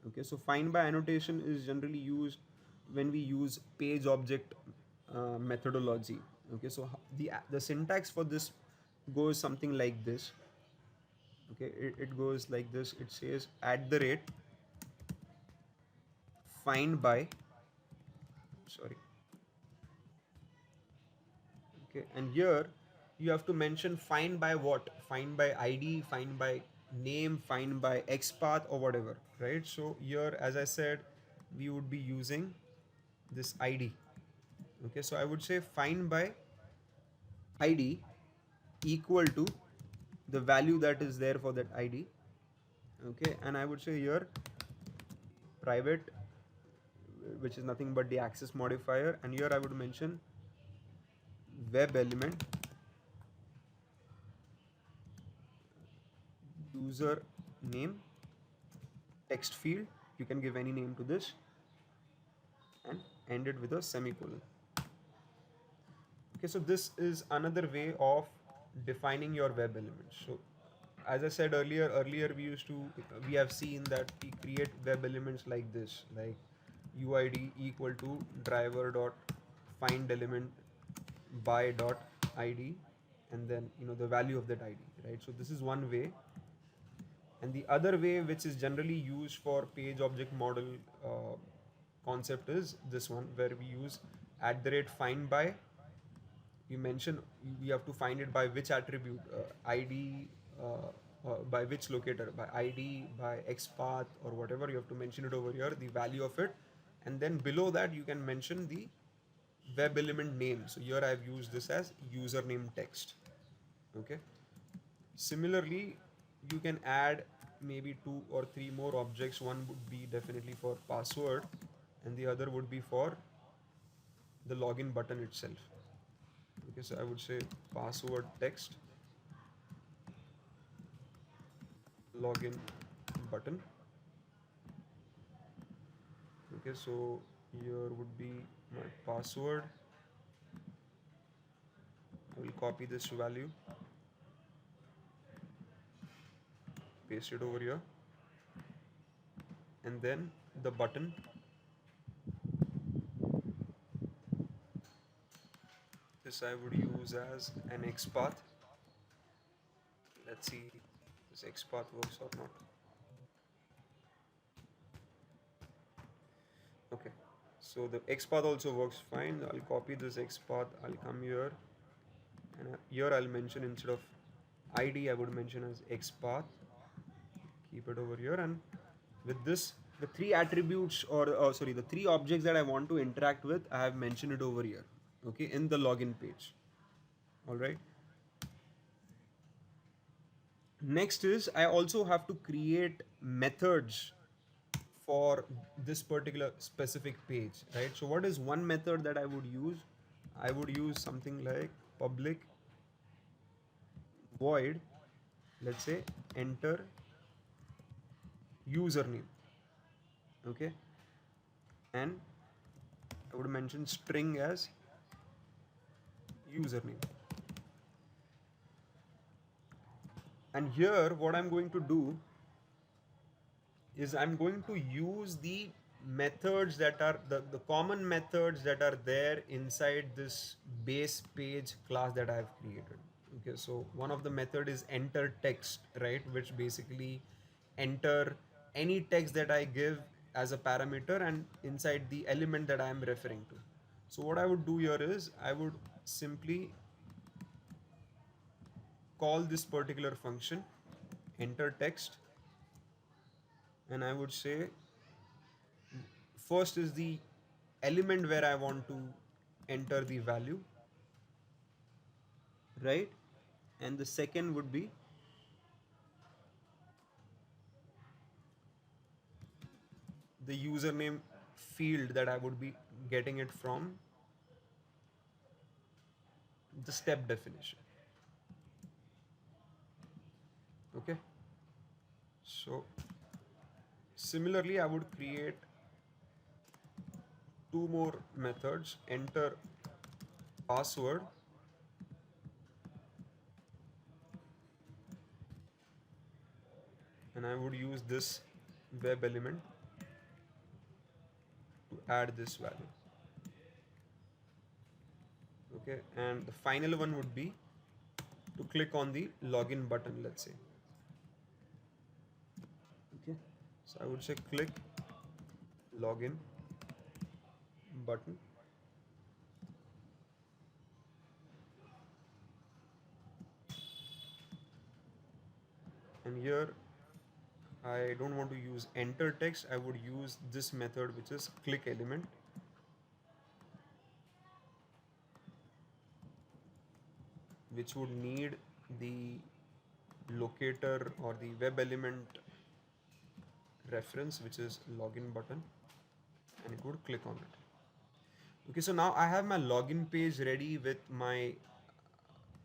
Okay, so find by annotation is generally used when we use page object methodology. Okay, so the syntax for this goes something like this. Okay, it goes like this. It says at the rate find by, sorry, okay, and here you have to mention find by what, find by id, find by name, find by xpath or whatever, right? So here, as I said, we would be using this id. Okay, so I would say find by id equal to the value that is there for that id. Okay, and I would say here private, which is nothing but the access modifier, and here I would mention web element user name text field. You can give any name to this and end it with a semicolon. Okay, so this is another way of defining your web elements. So as I said earlier we have seen that we create web elements like this, like uid equal to driver dot find element by dot id, and then the value of that id, right? So this is one way. And the other way, which is generally used for page object model uh, concept, is this one, where we use at the rate find by. You mention we have to find it by which attribute, id, by which locator, by id, by xpath or whatever. You have to mention it over here, the value of it, and then below that you can mention the web element name. So here I have used this as username text. Okay. Similarly, you can add maybe two or three more objects. One would be definitely for password, and the other would be for the login button itself. Okay, so I would say password text login button. Okay, so here would be my password. I will copy this value, paste it over here, and then the button. This I would use as an XPath. Let's see this XPath works or not. Okay, so the XPath also works fine. I'll copy this XPath. I'll come here, and here I'll mention, instead of ID, I would mention as XPath. Keep it over here, and with this, the three attributes, or sorry, the three objects that I want to interact with, I have mentioned it over here. Okay, in the login page. All right. Next is I also have to create methods for this particular specific page, right? So what is one method that I would use? I would use something like public void, let's say, enter username. Okay, and I would mention string as username. And here what I'm going to do is I'm going to use the methods that are the common methods that are there inside this base page class that I have created. Okay, so one of the method is enter text, right, which basically enter any text that I give as a parameter and inside the element that I am referring to. So what I would do here is I would simply call this particular function enter text, and I would say first is the element where I want to enter the value, right? And the second would be the username field that I would be getting it from the step definition. Okay. So similarly, I would create two more methods, enter password, and I would use this web element to add this value. Okay, and the final one would be to click on the login button, let's say. Okay, so I would say click login button, and here I don't want to use enter text. I would use this method, which is click element, which would need the locator or the web element reference, which is login button, and it would click on it. Okay, so now I have my login page ready with my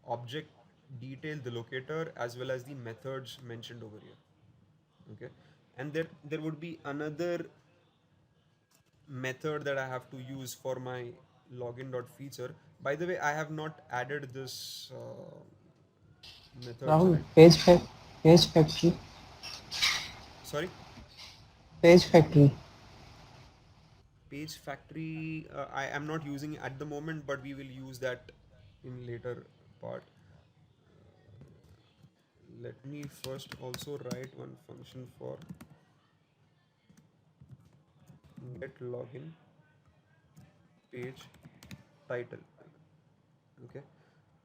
object detail, the locator, as well as the methods mentioned over here. Okay, and there would be another method that I have to use for my login dot feature. By the way, I have not added this methods, Rahul, right? page factory, Sorry, page factory. page factory. I am not using at the moment, but we will use that in later part. Let me first also write one function for get login page title. Okay,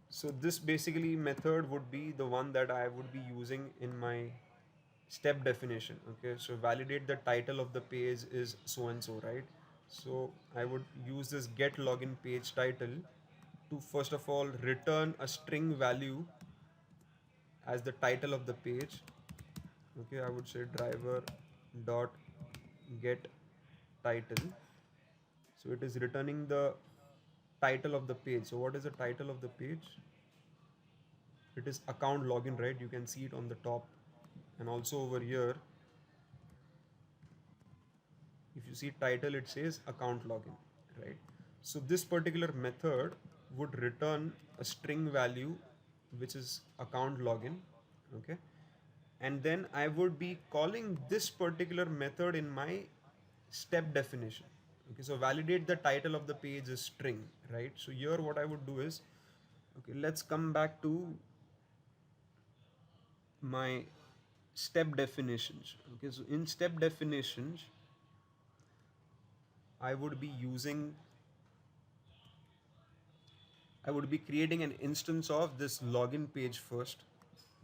so this basically method would be the one that I would be using in my step definition. Okay, so validate the title of the page is so and so, right? So I would use this get login page title to first of all return a string value as the title of the page. Okay, I would say driver dot get title. So it is returning the title of the page. So what is the title of the page? It is account login, right? You can see it on the top, and also over here if you see title, it says account login, right? So this particular method would return a string value which is account login. Okay, and then I would be calling this particular method in my step definition. Okay, so validate the title of the page is string, right? So here what I would do is, okay, let's come back to my step definitions. Okay, so in step definitions I would be using, I would be creating an instance of this login page first.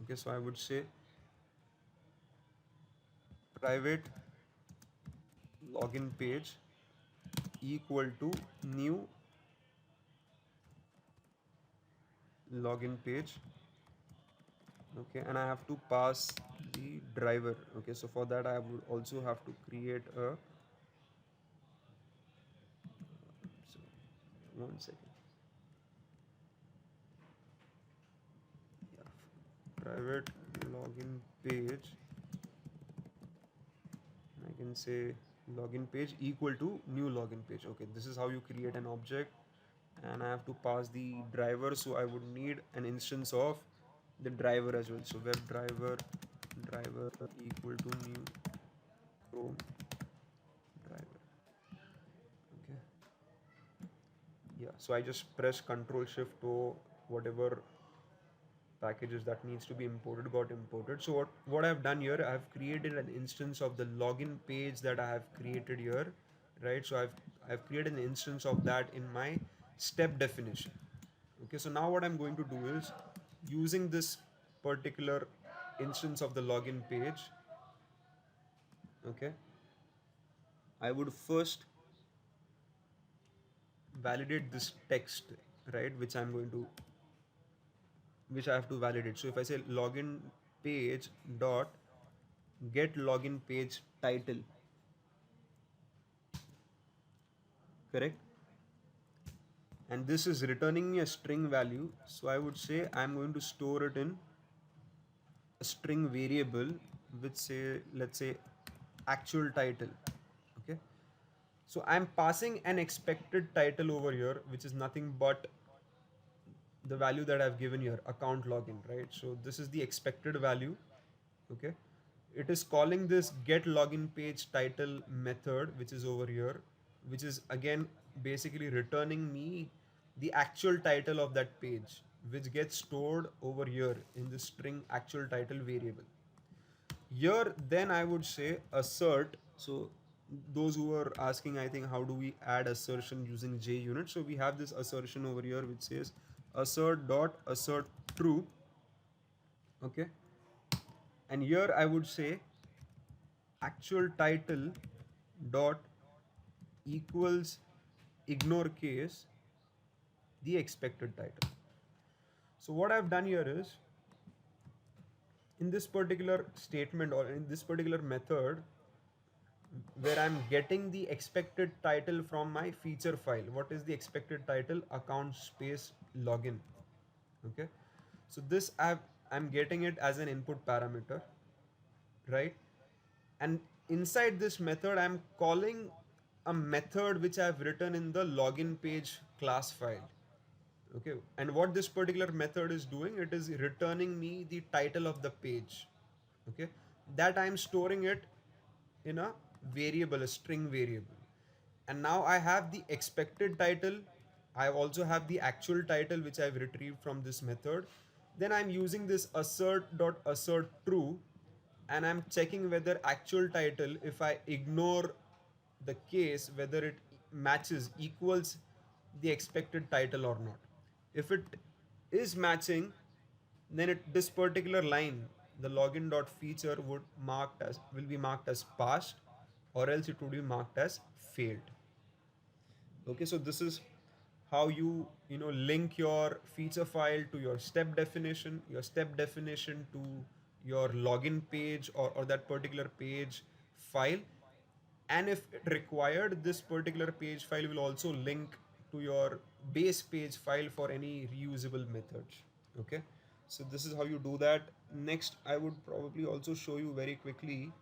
Okay, so I would say private login page equal to new login page. Okay, and I have to pass the driver. Okay, so for that I would also have to create a, so 1 second. Yeah, private login page, I can say login page equal to new login page. Okay, this is how you create an object, and I have to pass the driver, so I would need an instance of the driver as well. So web driver equal to new Chrome driver. Okay, yeah. So I just press Control Shift O, whatever packages that needs to be imported got imported. So what I've done here, I've created an instance of the login page that I have created here, right? So I've created an instance of that in my step definition. Okay, so now what I'm going to do is, using this particular instance of the login page, Okay, I would first validate this text, right, which I have to validate. So if I say login page dot get login page title, correct, and this is returning me a string value, so I would say I'm going to store it in a string variable which say, let's say, actual title. Okay, so I'm passing an expected title over here, which is nothing but the value that I've given here, account login, right? So this is the expected value. Okay, it is calling this get login page title method, which is over here, which is again basically returning me the actual title of that page, which gets stored over here in the string actual title variable. Here then I would say assert. So those who are asking, I think, how do we add assertion using JUnit, so we have this assertion over here which says assert dot assert true. Okay, and here I would say actual title dot equals ignore case the expected title. So what I've done here is, in this particular statement or in this particular method, where I'm getting the expected title from my feature file. What is the expected title? Account space login. Okay, so this I'm getting it as an input parameter, right? And inside this method I'm calling a method which I've written in the login page class file. Okay, and what this particular method is doing, it is returning me the title of the page. Okay, that I'm storing it in a variable, a string variable. And now I have the expected title, I also have the actual title which I've retrieved from this method. Then I'm using this assert true, and I'm checking whether actual title, if I ignore the case, whether it matches, equals the expected title or not. If it is matching, then this particular line, the login dot feature, will be marked as passed, or else it would be marked as failed. Okay, so this is how you link your feature file to your step definition to your login page, or that particular page file. And if required, this particular page file will also link to your base page file for any reusable methods. Okay, so this is how you do that. Next, I would probably also show you very quickly.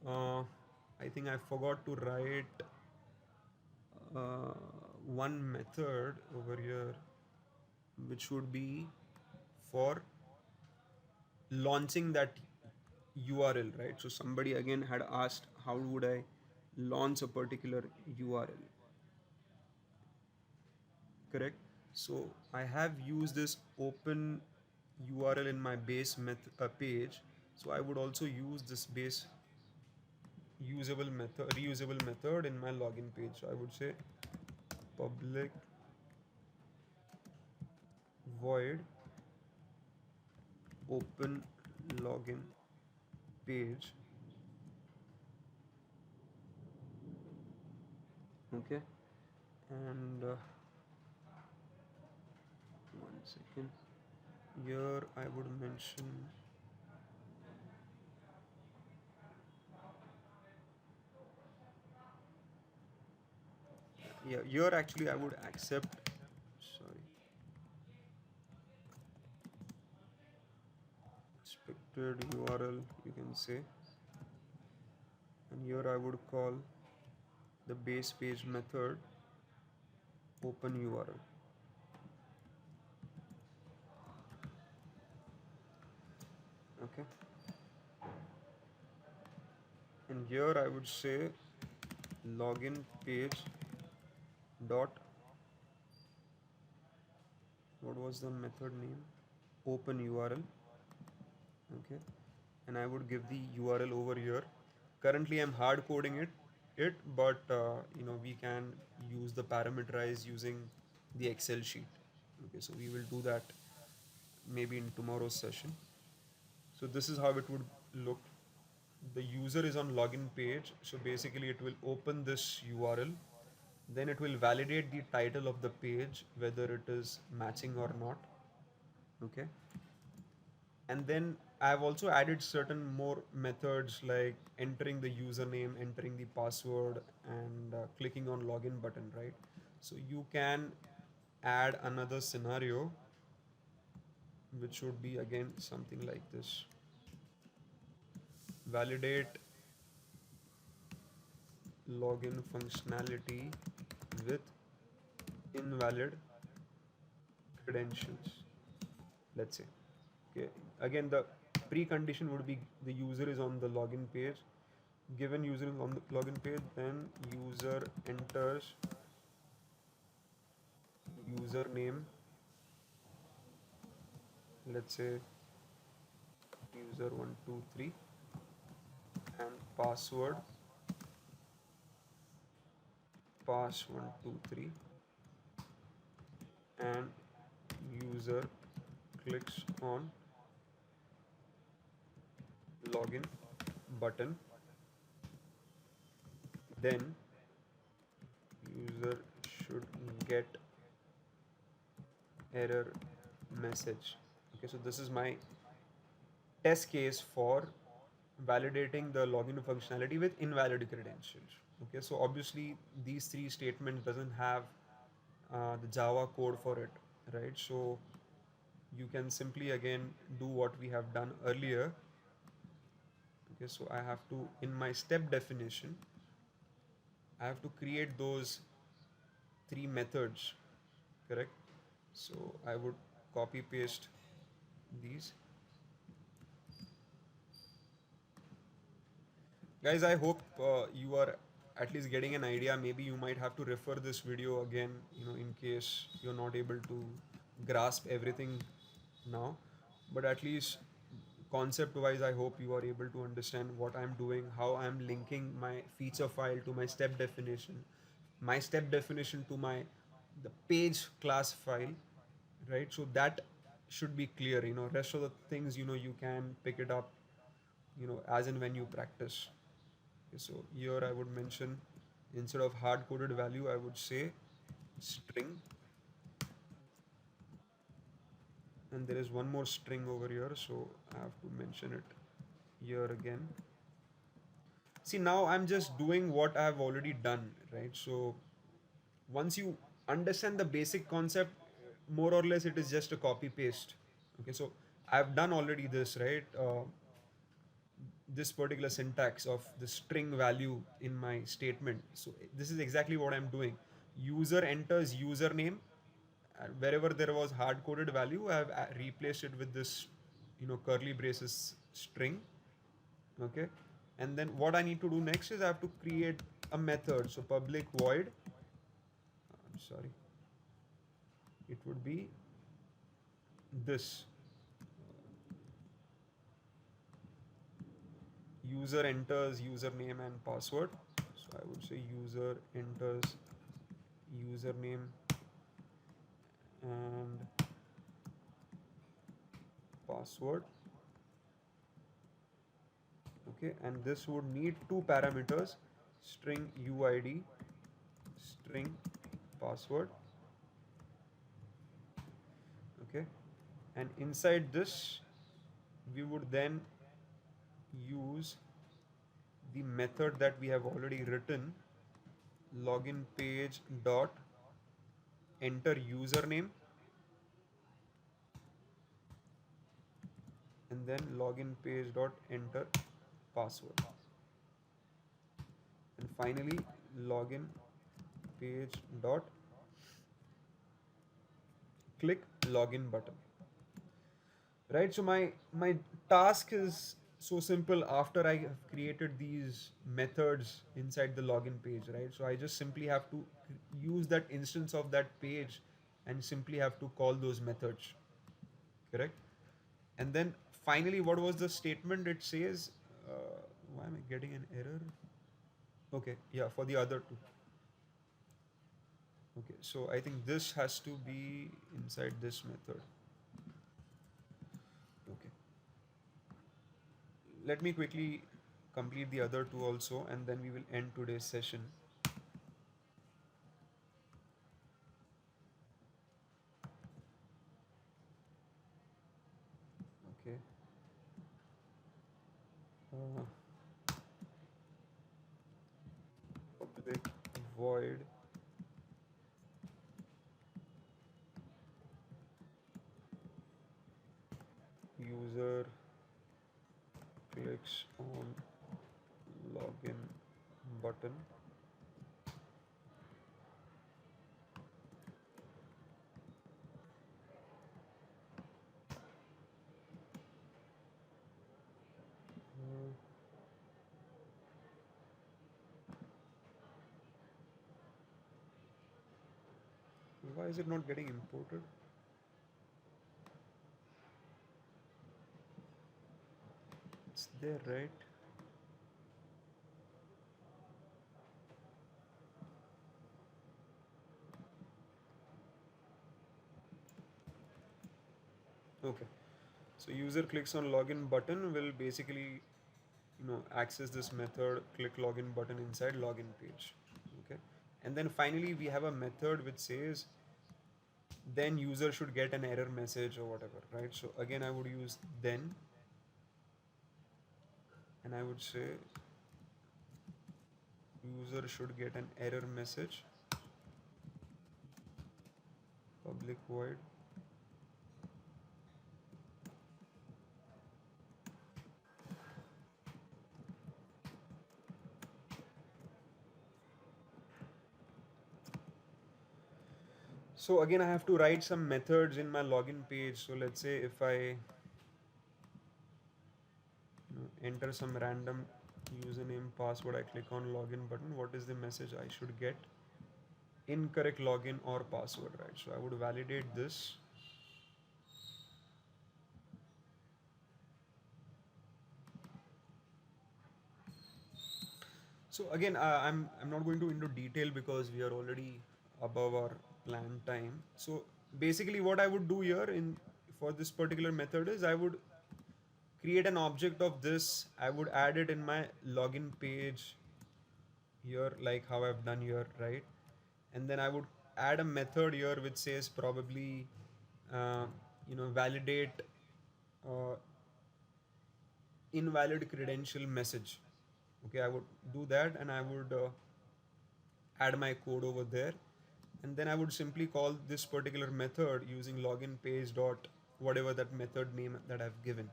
I think I forgot to write uh, one method over here, which would be for launching that URL, right? So somebody again had asked, how would I launch a particular URL, correct? So I have used this open URL in my base page. So I would also use this base reusable method in my login page. So I would say public void open login page. Okay, and 1 second. Here I would mention, yeah, here actually I would accept, sorry, expected URL, you can say, and here I would call the base page method open URL. Okay, and here I would say login page dot, what was the method name, open URL. Okay, and I would give the URL over here. Currently I'm hard coding it, but we can use the parameterize using the Excel sheet. Okay, so we will do that maybe in tomorrow's session. So this is how it would look. the user is on login page, so basically it will open this URL, then it will validate the title of the page whether it is matching or not. Okay, and then I've also added certain more methods like entering the username, entering the password, and clicking on login button, right? So you can add another scenario which would be again something like this: validate login functionality with invalid credentials, let's say. Okay, again the precondition would be the user is on the login page. Given user is on the login page, then user enters username, let's say user123, and password pass123, and user clicks on login button, then user should get error message. Okay, so this is my test case for validating the login functionality with invalid credentials. Okay, so obviously these three statements doesn't have the Java code for it, right? So you can simply again do what we have done earlier. Okay, so I have to, in my step definition, I have to create those three methods, correct? So I would copy paste these. Guys, I hope you are at least getting an idea. Maybe you might have to refer this video again, in case you're not able to grasp everything now. But at least concept wise, I hope you are able to understand what I'm doing, how I'm linking my feature file to my step definition to the page class file, right? So that should be clear. Rest of the things, you can pick it up, as and when you practice. Okay, so here I would mention, instead of hard coded value, I would say string, and there is one more string over here, so I have to mention it here again. See, now I'm just doing what I've already done, right? So once you understand the basic concept, more or less it is just a copy paste. Okay, so I've done already this, right? This particular syntax of the string value in my statement. So this is exactly what I'm doing. User enters username. Wherever there was hard coded value, I've replaced it with this, curly braces string. Okay, and then what I need to do next is I have to create a method. So public void. I'm sorry. It would be this. User enters username and password. So I would say user enters username and password. Okay, and this would need two parameters: string uid, string password. Okay, and inside this we would then use the method that we have already written, login page dot enter username, and then login page dot enter password, and finally login page dot click login button, right? So my task is so simple. After I have created these methods inside the login page, right, so I just simply have to use that instance of that page and simply have to call those methods, correct? And then finally, what was the statement? It says, why am I getting an error? Okay, yeah, for the other two. Okay, so I think this has to be inside this method. Okay, let me quickly complete the other two also, and then we will end today's session. Okay. Uh, Public void user clicks on login button. Uh, why is it not getting imported? It's there, right? Okay. So user clicks on login button will basically, access this method click login button inside login page. Okay. And then finally we have a method which says then user should get an error message or whatever, right? So again I would use then, and I would say user should get an error message, public void. So again I have to write some methods in my login page. So let's say if I enter some random username password, I click on login button, what is the message I should get? Incorrect login or password, right? So I would validate this. So again, I'm not going to into detail because we are already above our planned time. So basically, what I would do here in for this particular method is I would create an object of this. I would add it in my login page here, like how I've done here, right? And then I would add a method here which says probably, uh, validate uh, invalid credential message. Okay, I would do that, and I would add my code over there, and then I would simply call this particular method using login page dot whatever that method name that I've given.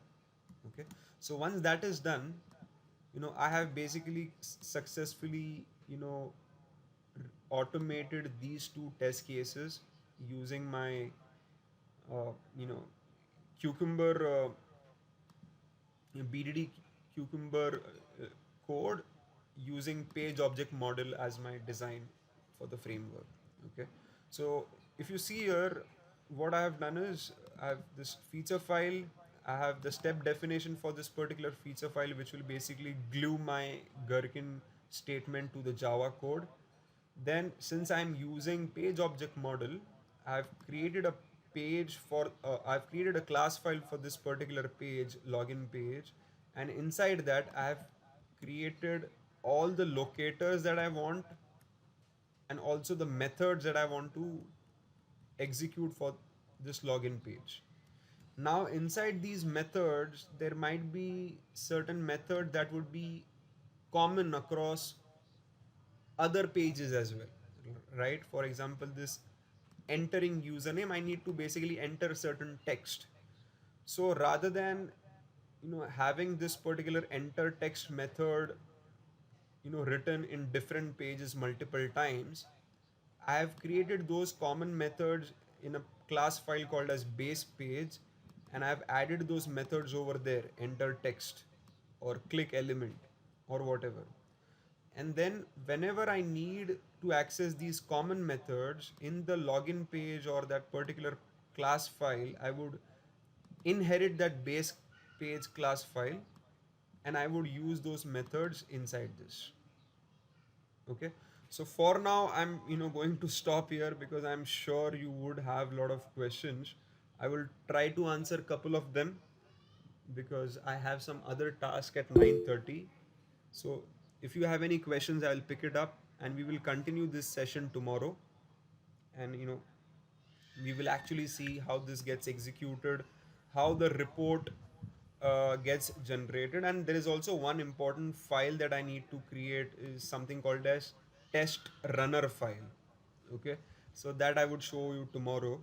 Okay, so once that is done, I have basically successfully automated these two test cases using my you know cucumber BDD cucumber code using page object model as my design for the framework. Okay, so if you see here, what I have done is I have this feature file. I have the step definition for this particular feature file, which will basically glue my Gherkin statement to the Java code. Then, since I'm using page object model, I've created a I've created a class file for this particular page, login page, and inside that I've created all the locators that I want and also the methods that I want to execute for this login page. Now, inside these methods, there might be certain method that would be common across other pages as well, right? For example, this entering username, I need to basically enter certain text. So rather than having this particular enter text method written in different pages multiple times, I have created those common methods in a class file called as base page, and I have added those methods over there, enter text or click element or whatever. And then whenever I need to access these common methods in the login page or that particular class file, I would inherit that base page class file, and I would use those methods inside this. Okay, so for now I'm going to stop here because I'm sure you would have a lot of questions. I will try to answer a couple of them because I have some other task at 9:30. So if you have any questions, I will pick it up and we will continue this session tomorrow. And we will actually see how this gets executed, how the report gets generated. And there is also one important file that I need to create, is something called as test runner file. Okay, so that I would show you tomorrow.